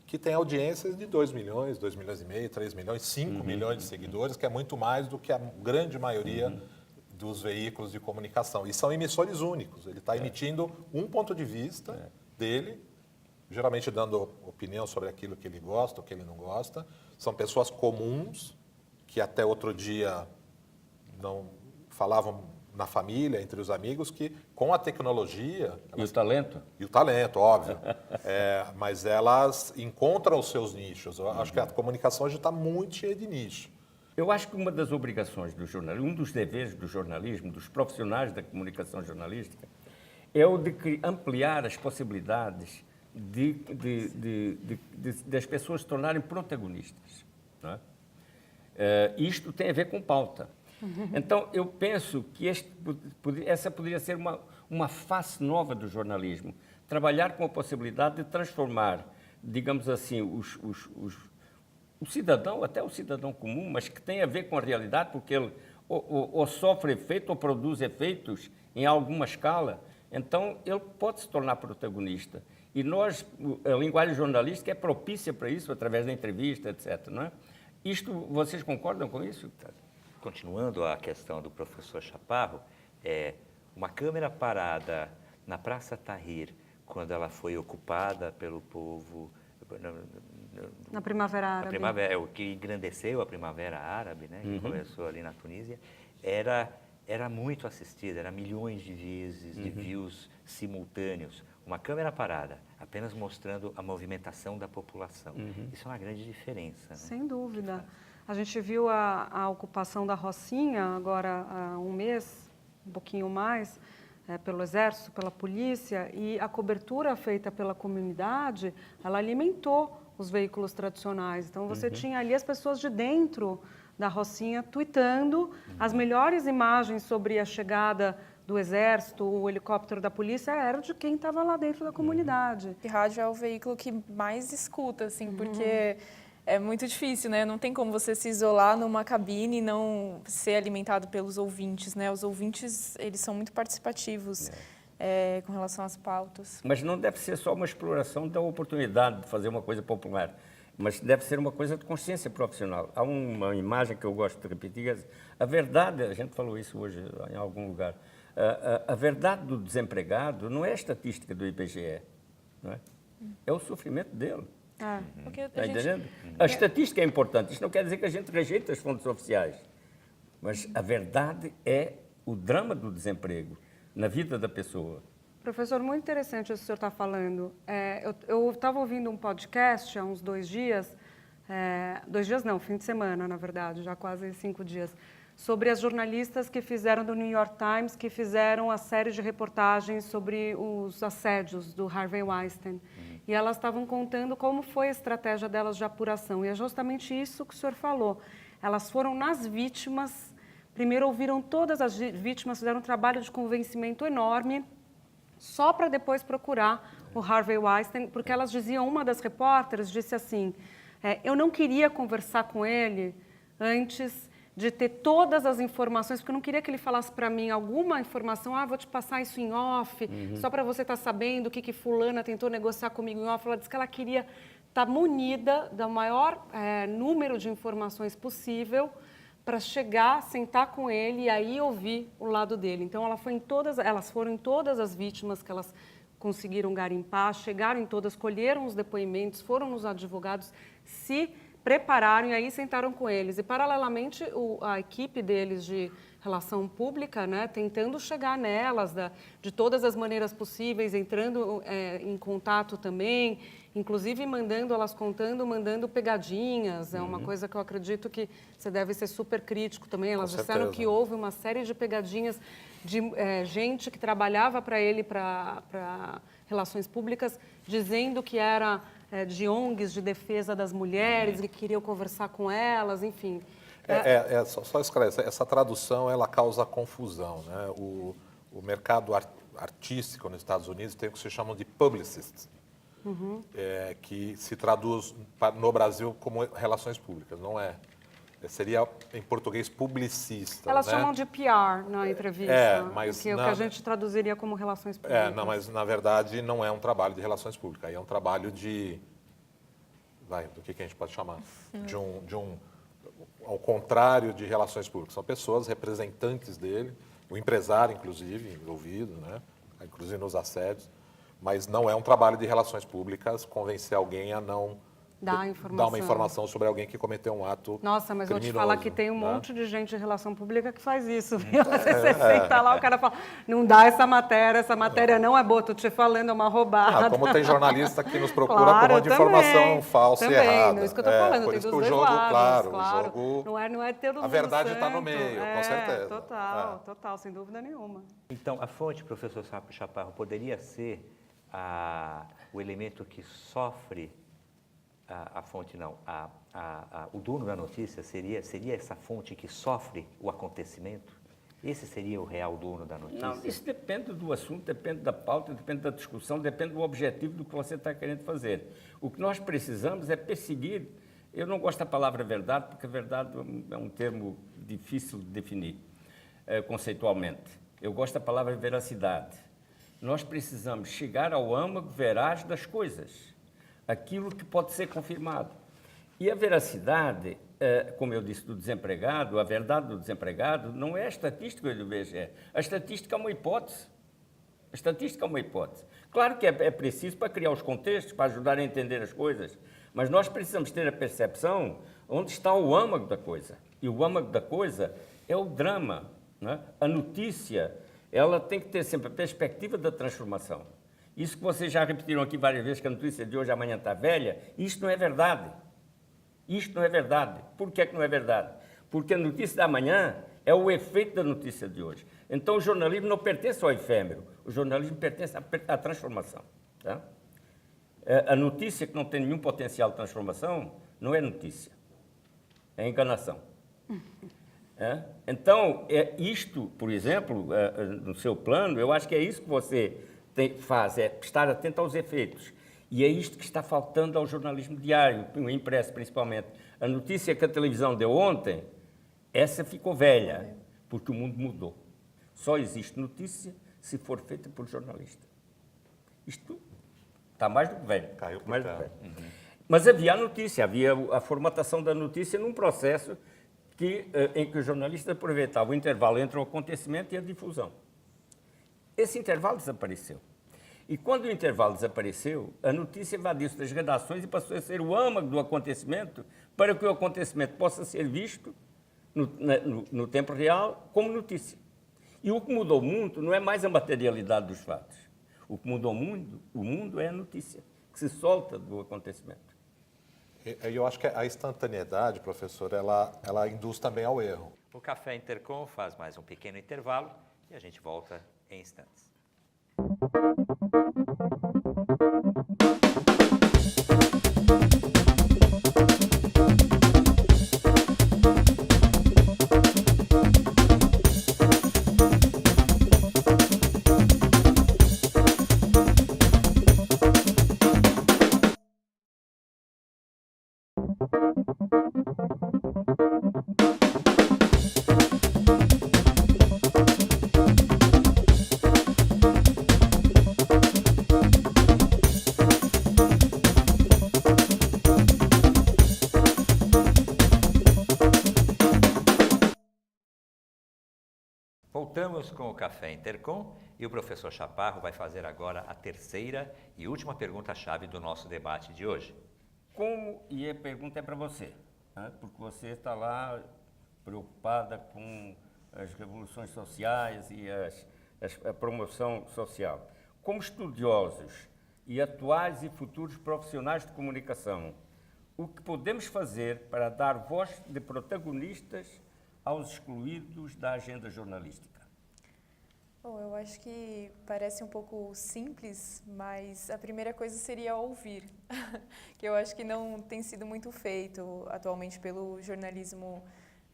que têm audiências de 2 milhões, 2 milhões e meio, 3 milhões, 5 milhões de seguidores, que é muito mais do que a grande maioria dos veículos de comunicação. E são emissores únicos. Ele está emitindo um ponto de vista dele, geralmente dando opinião sobre aquilo que ele gosta ou que ele não gosta. São pessoas comuns, que até outro dia não falavam na família, entre os amigos, que com a tecnologia... E o talento? E o talento, óbvio. Mas elas encontram os seus nichos. Eu acho que a comunicação hoje está muito cheia de nicho. Eu acho que uma das obrigações do jornalismo, um dos deveres do jornalismo, dos profissionais da comunicação jornalística, é o de ampliar as possibilidades das pessoas se tornarem protagonistas. Não é? Isto tem a ver com pauta. Então, eu penso que essa poderia ser uma face nova do jornalismo. Trabalhar com a possibilidade de transformar, digamos assim, o cidadão, até o cidadão comum, mas que tem a ver com a realidade, porque ele ou sofre efeito ou produz efeitos em alguma escala, então ele pode se tornar protagonista. E a linguagem jornalística é propícia para isso, através da entrevista, etc. Não é? Vocês concordam com isso? Continuando a questão do professor Chaparro, uma câmera parada na Praça Tahrir, quando ela foi ocupada pelo povo... Na Primavera Árabe. O que engrandeceu a Primavera Árabe, né, que começou ali na Tunísia, era muito assistida, era milhões de vezes de views simultâneos. Uma câmera parada, apenas mostrando a movimentação da população. Isso é uma grande diferença. Né? Sem dúvida. A gente viu a ocupação da Rocinha agora há um mês, um pouquinho mais, pelo Exército, pela polícia, e a cobertura feita pela comunidade, ela alimentou os veículos tradicionais. Então, você tinha ali as pessoas de dentro da Rocinha tweetando as melhores imagens sobre a chegada do Exército, o helicóptero da polícia, era de quem estava lá dentro da comunidade. E rádio é o veículo que mais escuta, assim, porque é muito difícil, né? Não tem como você se isolar numa cabine e não ser alimentado pelos ouvintes, né? Os ouvintes, eles são muito participativos com relação às pautas. Mas não deve ser só uma exploração da oportunidade de fazer uma coisa popular, mas deve ser uma coisa de consciência profissional. Há uma imagem que eu gosto de repetir, a verdade, a gente falou isso hoje em algum lugar, a verdade do desempregado não é a estatística do IBGE, não é? É o sofrimento dele. Está entendendo? A estatística é importante. Isto não quer dizer que a gente rejeita as fontes oficiais. Mas a verdade é o drama do desemprego na vida da pessoa. Professor, muito interessante isso que o senhor está falando. Eu estava ouvindo um podcast há uns 2 dias, 2 dias não, fim de semana, na verdade, já quase 5 dias, sobre as jornalistas que fizeram do New York Times, que fizeram a série de reportagens sobre os assédios do Harvey Weinstein. E elas estavam contando como foi a estratégia delas de apuração. E é justamente isso que o senhor falou. Elas foram nas vítimas, primeiro ouviram todas as vítimas, fizeram um trabalho de convencimento enorme, só para depois procurar o Harvey Weinstein, porque elas diziam, uma das repórteres disse assim, eu não queria conversar com ele antes de ter todas as informações, porque eu não queria que ele falasse para mim alguma informação, vou te passar isso em off, só para você estar sabendo o que fulana tentou negociar comigo em off. Ela disse que ela queria estar munida do maior número de informações possível para chegar, sentar com ele e aí ouvir o lado dele. Então, elas foram em todas as vítimas que elas conseguiram garimpar, chegaram em todas, colheram os depoimentos, foram nos advogados, se prepararam e aí sentaram com eles. E, paralelamente, a equipe deles de relação pública, né, tentando chegar nelas de todas as maneiras possíveis, entrando em contato também, inclusive elas mandando pegadinhas. É uma coisa que eu acredito que você deve ser super crítico também. Elas disseram que houve uma série de pegadinhas de gente que trabalhava para ele, para relações públicas, dizendo que era de ONGs de defesa das mulheres, que queriam conversar com elas, enfim. Só esclarecer, essa tradução ela causa confusão, né? O mercado artística nos Estados Unidos tem o que se chamam de publicists, que se traduz no Brasil como relações públicas, não é? Seria, em português, publicista. Elas né? chamam de PR na entrevista, mas o que a gente traduziria como relações É, públicas. não, mas na verdade não é um trabalho de relações públicas, aí é um trabalho de... do que a gente pode chamar? Ao contrário de relações públicas. São pessoas representantes dele, o empresário, inclusive, envolvido, né? Inclusive nos assédios, mas não é um trabalho de relações públicas convencer alguém a não Dar uma informação sobre alguém que cometeu um ato Nossa, mas vou te criminoso, falar que tem um né? monte de gente de relação pública que faz isso, viu? Você senta lá, o cara fala, não dá essa matéria não é boa, tô te falando, é uma roubada. Como tem jornalista que nos procura Claro, por uma de informação falsa também, e errada. não é isso que eu tô falando, por tem isso dos que o dois jogo, lados, claro, o jogo... Não é ter o A verdade está no santo. meio, com certeza. Total, sem dúvida nenhuma. Então, a fonte, professor Chaparro, poderia ser o elemento que sofre a fonte, não, o dono da notícia seria essa fonte que sofre o acontecimento? Esse seria o real dono da notícia? Não, isso depende do assunto, depende da pauta, depende da discussão, depende do objetivo do que você está querendo fazer. O que nós precisamos é perseguir, eu não gosto da palavra verdade, porque a verdade é um termo difícil de definir conceitualmente. Eu gosto da palavra veracidade. Nós precisamos chegar ao âmago veraz das coisas, aquilo que pode ser confirmado. E a veracidade, como eu disse, do desempregado, a verdade do desempregado, não é a estatística do IBGE. A estatística é uma hipótese. A estatística é uma hipótese. Claro que é preciso para criar os contextos, para ajudar a entender as coisas, mas nós precisamos ter a percepção onde está o âmago da coisa. E o âmago da coisa é o drama, né? A notícia, ela tem que ter sempre a perspectiva da transformação. Isso que vocês já repetiram aqui várias vezes, que a notícia de hoje amanhã está velha, isto não é verdade. Isto não é verdade. Por que não é verdade? Porque a notícia da amanhã é o efeito da notícia de hoje. Então, o jornalismo não pertence ao efêmero, o jornalismo pertence à transformação. Tá? A notícia que não tem nenhum potencial de transformação não é notícia, é enganação. Então, isto, por exemplo, no seu plano, eu acho que é isso que você faz, é estar atento aos efeitos. E é isto que está faltando ao jornalismo diário, o impresso principalmente. A notícia que a televisão deu ontem, essa ficou velha, porque o mundo mudou. Só existe notícia se for feita por jornalista. Isto está mais do que velho. Caiu por mais do terra. que velho. Mas havia a notícia, havia a formatação da notícia num processo em que o jornalista aproveitava o intervalo entre o acontecimento e a difusão. Esse intervalo desapareceu. E quando o intervalo desapareceu, a notícia invadiu-se das redações e passou a ser o âmago do acontecimento para que o acontecimento possa ser visto no tempo real como notícia. E o que mudou o mundo não é mais a materialidade dos fatos. O que mudou o mundo é a notícia, que se solta do acontecimento. Eu acho que a instantaneidade, professor, ela induz também ao erro. O Café Intercom faz mais um pequeno intervalo e a gente volta em instantes. Voltamos com o Café Intercom e o professor Chaparro vai fazer agora a terceira e última pergunta-chave do nosso debate de hoje. E a pergunta é para você, né? Porque você está lá preocupada com as revoluções sociais e a promoção social. Como estudiosos e atuais e futuros profissionais de comunicação, o que podemos fazer para dar voz de protagonistas aos excluídos da agenda jornalística? Bom, eu acho que parece um pouco simples, mas a primeira coisa seria ouvir, que eu acho que não tem sido muito feito atualmente pelo jornalismo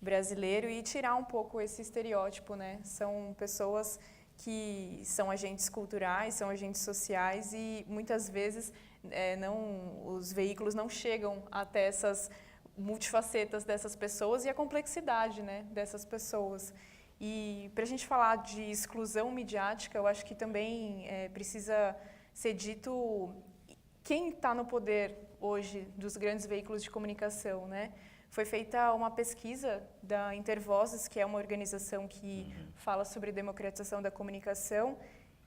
brasileiro e tirar um pouco esse estereótipo, né? São pessoas que são agentes culturais, são agentes sociais e muitas vezes os veículos não chegam até essas multifacetas dessas pessoas e a complexidade, né, dessas pessoas. E para a gente falar de exclusão midiática, eu acho que também precisa ser dito quem está no poder hoje dos grandes veículos de comunicação, né? Foi feita uma pesquisa da Intervozes, que é uma organização que fala sobre democratização da comunicação,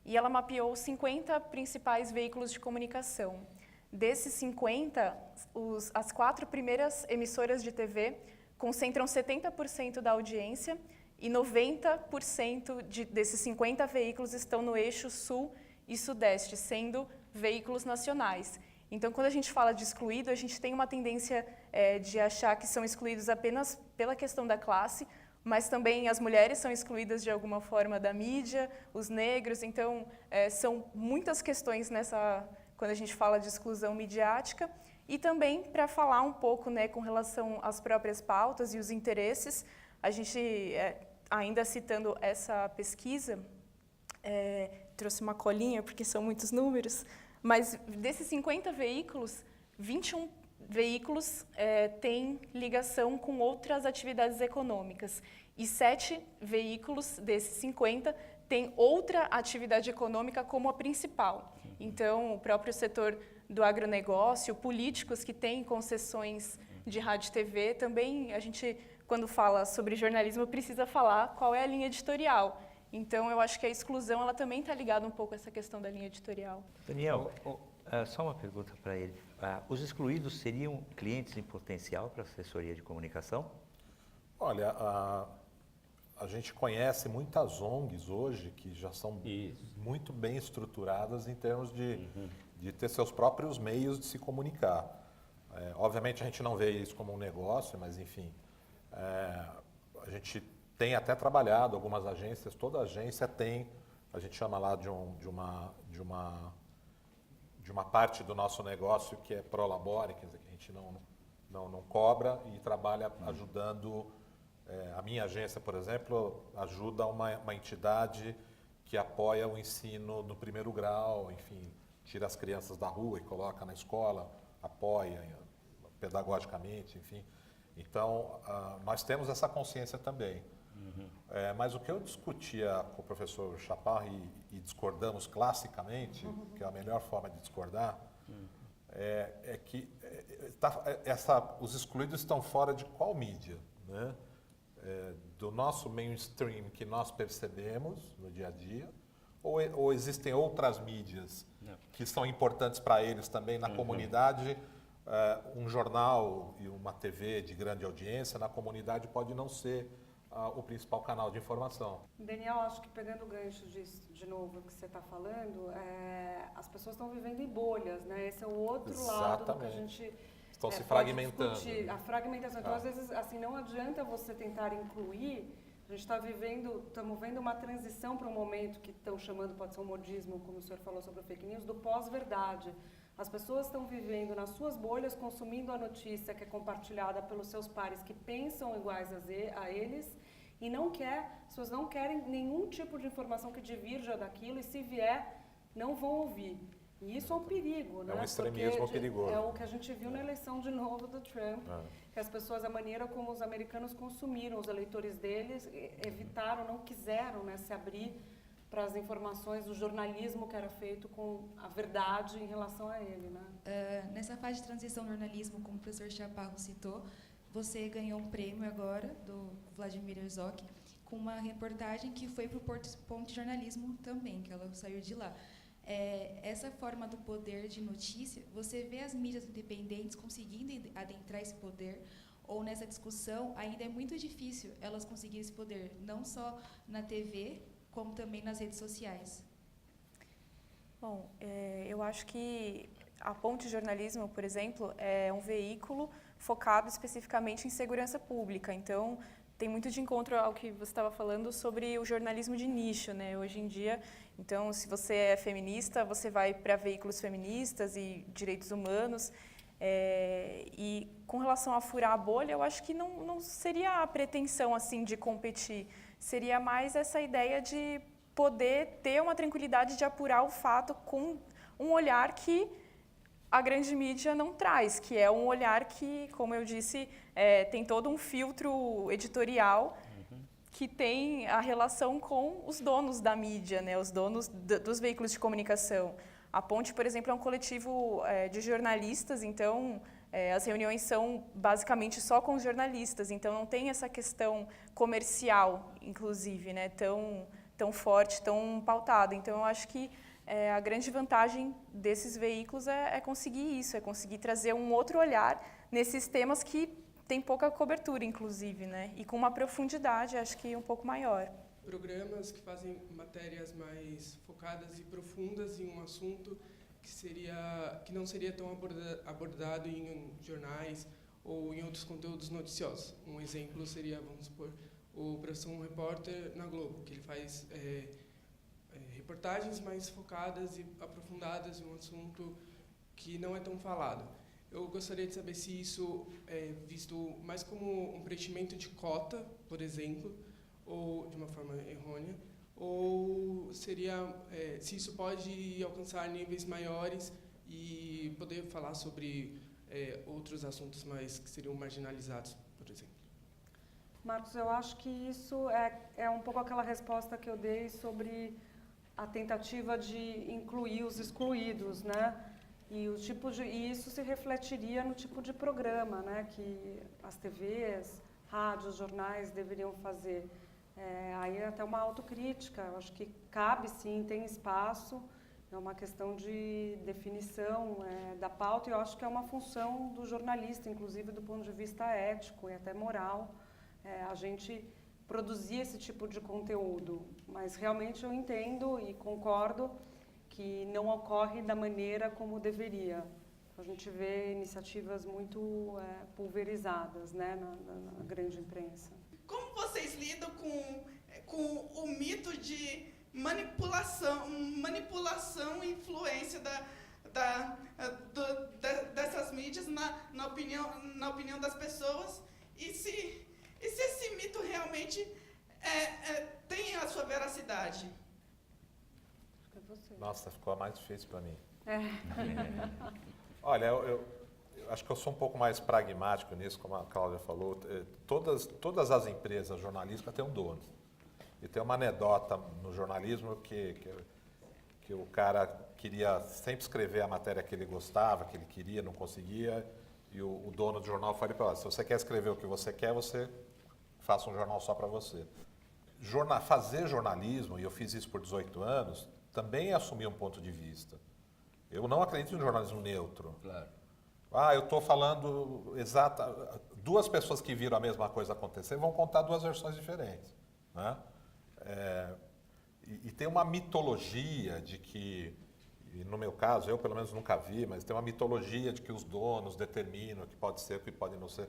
e ela mapeou 50 principais veículos de comunicação. Desses 50, as 4 primeiras emissoras de TV concentram 70% da audiência e 90% desses 50 veículos estão no eixo sul e sudeste, sendo veículos nacionais. Então, quando a gente fala de excluído, a gente tem uma tendência de achar que são excluídos apenas pela questão da classe, mas também as mulheres são excluídas de alguma forma da mídia, os negros. Então, são muitas questões quando a gente fala de exclusão midiática. E também para falar um pouco, né, com relação às próprias pautas e os interesses, a gente, ainda citando essa pesquisa, trouxe uma colinha porque são muitos números, mas desses 50 veículos, 21 veículos têm ligação com outras atividades econômicas e 7 veículos desses 50 têm outra atividade econômica como a principal. Então, o próprio setor do agronegócio, políticos que têm concessões de rádio e TV, também a gente, quando fala sobre jornalismo, precisa falar qual é a linha editorial. Então, eu acho que a exclusão ela também está ligada um pouco a essa questão da linha editorial. Daniel, só uma pergunta para ele. Os excluídos seriam clientes em potencial para a assessoria de comunicação? Olha, a gente conhece muitas ONGs hoje que já são muito bem estruturadas em termos de ter seus próprios meios de se comunicar. Obviamente, a gente não vê isso como um negócio, mas, enfim, a gente tem até trabalhado algumas agências, toda agência tem, a gente chama lá de uma parte do nosso negócio que é pro labore, quer dizer, que a gente não cobra e trabalha ajudando, a minha agência, por exemplo, ajuda uma entidade que apoia o ensino no primeiro grau, enfim, tira as crianças da rua e coloca na escola, apoia pedagogicamente, enfim. Então, nós temos essa consciência também. Mas o que eu discutia com o professor Chaparro e discordamos classicamente, que é a melhor forma de discordar, é que os excluídos estão fora de qual mídia? Né? Do nosso mainstream que nós percebemos no dia a dia, ou existem outras mídias que são importantes para eles também na comunidade? Um jornal e uma TV de grande audiência na comunidade pode não ser o principal canal de informação. Daniel, acho que pegando o gancho de novo que você está falando, as pessoas estão vivendo em bolhas, né? Esse é o outro lado do que a gente estão se fragmentando. Discutir. A fragmentação. Então, às vezes, assim, não adianta você tentar incluir. A gente estamos vendo uma transição para um momento que estão chamando, pode ser um modismo, como o senhor falou sobre o fake news, do pós-verdade. As pessoas estão vivendo nas suas bolhas, consumindo a notícia que é compartilhada pelos seus pares que pensam iguais a eles e as pessoas não querem nenhum tipo de informação que divirja daquilo e se vier, não vão ouvir. E isso é um perigo, né? É um extremismo perigoso. É o que a gente viu na eleição de novo do Trump, que as pessoas, a maneira como os americanos consumiram, os eleitores deles, evitaram, não quiseram, né, se abrir para as informações do jornalismo que era feito com a verdade em relação a ele, né? Nessa fase de transição do jornalismo, como o professor Chaparro citou, você ganhou um prêmio agora, do Vladimir Herzog, com uma reportagem que foi para o Ponte Jornalismo também, que ela saiu de lá. Essa forma do poder de notícia, você vê as mídias independentes conseguindo adentrar esse poder, ou nessa discussão, ainda é muito difícil elas conseguirem esse poder, não só na TV, como também nas redes sociais? Bom, eu acho que a Ponte Jornalismo, por exemplo, é um veículo focado especificamente em segurança pública. Então, tem muito de encontro ao que você estava falando sobre o jornalismo de nicho, né? Hoje em dia, então, se você é feminista, você vai para veículos feministas e direitos humanos. E com relação a furar a bolha, eu acho que não seria a pretensão assim de competir, seria mais essa ideia de poder ter uma tranquilidade de apurar o fato com um olhar que a grande mídia não traz, que é um olhar que, como eu disse, tem todo um filtro editorial que tem a relação com os donos da mídia, né, os donos dos veículos de comunicação. A Ponte, por exemplo, é um coletivo de jornalistas, então as reuniões são basicamente só com os jornalistas, então não tem essa questão comercial, inclusive, né, tão forte, tão pautada. Então, eu acho que a grande vantagem desses veículos é conseguir isso, é conseguir trazer um outro olhar nesses temas que tem pouca cobertura, inclusive, né? E com uma profundidade, acho que um pouco maior. Programas que fazem matérias mais focadas e profundas em um assunto que não seria tão abordado em jornais ou em outros conteúdos noticiosos. Um exemplo seria, vamos supor, o Professor Um Repórter na Globo, que ele faz reportagens mais focadas e aprofundadas em um assunto que não é tão falado. Eu gostaria de saber se isso é visto mais como um preenchimento de cota, por exemplo, ou de uma forma errônea, ou seria se isso pode alcançar níveis maiores e poder falar sobre outros assuntos mais que seriam marginalizados, por exemplo. Marcos, eu acho que isso é um pouco aquela resposta que eu dei sobre a tentativa de incluir os excluídos, né? E isso se refletiria no tipo de programa, né, que as TVs, rádios, jornais deveriam fazer. Aí é até uma autocrítica, eu acho que cabe sim, tem espaço, é uma questão de definição da pauta, e eu acho que é uma função do jornalista, inclusive do ponto de vista ético e até moral, a gente produzir esse tipo de conteúdo. Mas realmente eu entendo e concordo que não ocorre da maneira como deveria. A gente vê iniciativas muito pulverizadas, né, na grande imprensa. Como vocês lidam com o mito de manipulação e influência dessas mídias na opinião das pessoas? E se esse mito realmente tem a sua veracidade? Nossa, ficou mais difícil para mim. Olha, eu acho que eu sou um pouco mais pragmático nisso, como a Cláudia falou. Todas as empresas jornalísticas têm um dono. E tem uma anedota no jornalismo que o cara queria sempre escrever a matéria que ele gostava, que ele queria, não conseguia, e o dono do jornal falou para ele: se você quer escrever o que você quer, você faça um jornal só para você. Fazer jornalismo, e eu fiz isso por 18 anos, também é assumir um ponto de vista. Eu não acredito em jornalismo neutro. Claro. Eu estou falando duas pessoas que viram a mesma coisa acontecer vão contar duas versões diferentes, né? E tem uma mitologia de que, e no meu caso, eu pelo menos nunca vi, mas tem uma mitologia de que os donos determinam o que pode ser, o que pode não ser.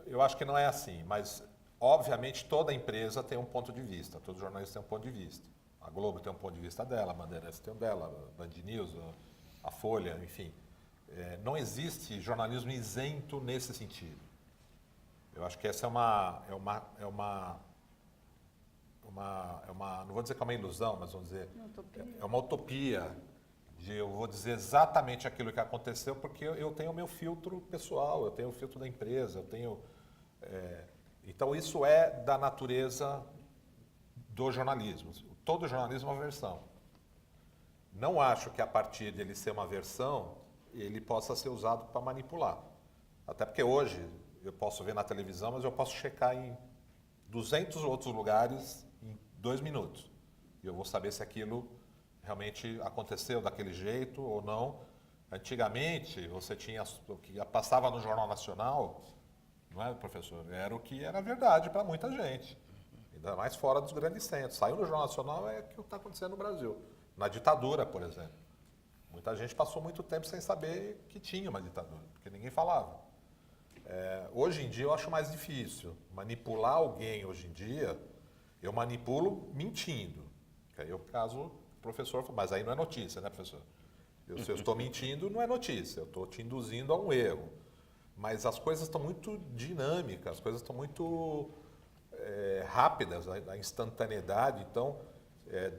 Eu acho que não é assim, mas obviamente toda empresa tem um ponto de vista, todo jornalista tem um ponto de vista. A Globo tem um ponto de vista dela, a Bandeirantes tem um dela, a Band News, a Folha, enfim. Não existe jornalismo isento nesse sentido. Eu acho que essa não vou dizer que é uma ilusão, mas vamos dizer, é uma utopia de eu vou dizer exatamente aquilo que aconteceu, porque eu tenho o meu filtro pessoal, eu tenho o filtro da empresa, então isso é da natureza do jornalismo. Todo jornalismo é uma versão. Não acho que a partir dele ser uma versão, ele possa ser usado para manipular. Até porque hoje eu posso ver na televisão, mas eu posso checar em 200 outros lugares em 2 minutos. E eu vou saber se aquilo realmente aconteceu daquele jeito ou não. Antigamente, você tinha o que passava no Jornal Nacional, não é, professor? Era o que era verdade para muita gente. Ainda mais fora dos grandes centros. Saiu no Jornal Nacional, é o que está acontecendo no Brasil. Na ditadura, por exemplo. Muita gente passou muito tempo sem saber que tinha uma ditadura, porque ninguém falava. Hoje em dia eu acho mais difícil. Manipular alguém hoje em dia, eu manipulo mentindo. Que aí o caso, o professor falou, mas aí não é notícia, né, professor? Se eu estou mentindo, não é notícia, eu estou te induzindo a um erro. Mas as coisas estão muito dinâmicas, as coisas estão muito rápidas, a instantaneidade. Então,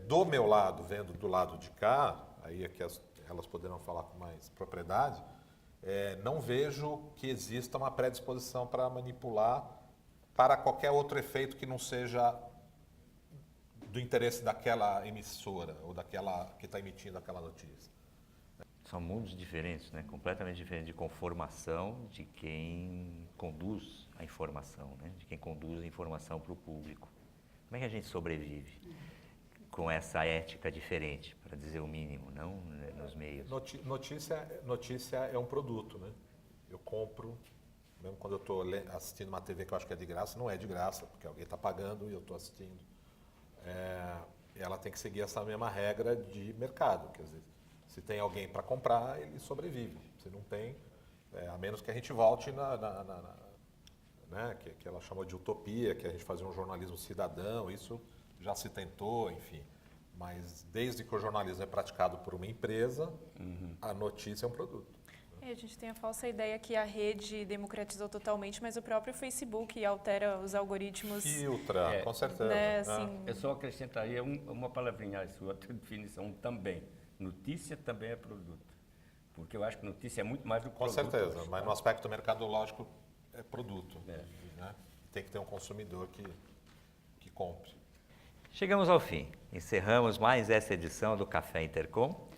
do meu lado, vendo do lado de cá, aí é que elas poderão falar com mais propriedade, não vejo que exista uma predisposição para manipular para qualquer outro efeito que não seja do interesse daquela emissora ou daquela que está emitindo aquela notícia. São mundos diferentes, né? Completamente diferentes de conformação de quem conduz a informação, né? De quem conduz a informação para o público. Como é que a gente sobrevive com essa ética diferente, para dizer o mínimo, não nos meios? Notícia é um produto, né? Eu compro, mesmo quando eu estou assistindo uma TV que eu acho que é de graça, não é de graça, porque alguém está pagando e eu estou assistindo. Ela tem que seguir essa mesma regra de mercado, quer dizer, se tem alguém para comprar, ele sobrevive. Se não tem, a menos que a gente volte né, que ela chamou de utopia, que a gente fazia um jornalismo cidadão, isso já se tentou, enfim. Mas desde que o jornalismo é praticado por uma empresa, a notícia é um produto. A gente tem a falsa ideia que a rede democratizou totalmente, mas o próprio Facebook altera os algoritmos. Filtra, com certeza. Né, assim, Eu só acrescentaria uma palavrinha, a sua definição também. Notícia também é produto. Porque eu acho que notícia é muito mais do que produto. Com certeza, mas no aspecto mercadológico é produto. É. Né? Tem que ter um consumidor que compre. Chegamos ao fim. Encerramos mais essa edição do Café Intercom.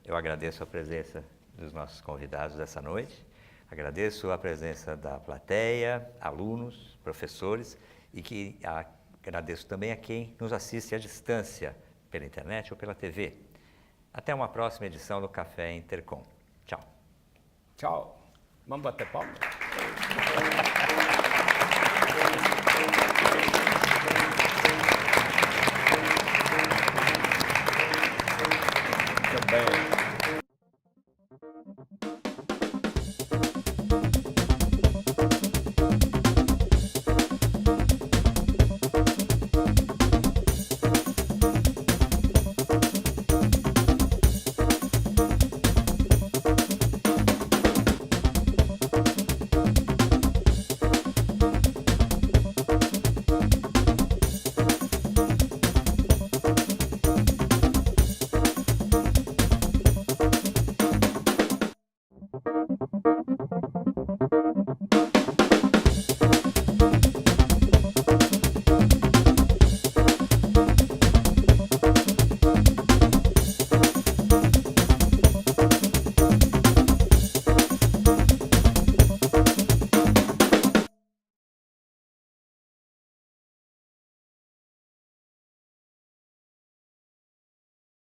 Eu agradeço a presença dos nossos convidados dessa noite. Agradeço a presença da plateia, alunos, professores e agradeço também a quem nos assiste à distância, pela internet ou pela TV. Até uma próxima edição do Café Intercom. Tchau. Tchau. Vamos bater palma?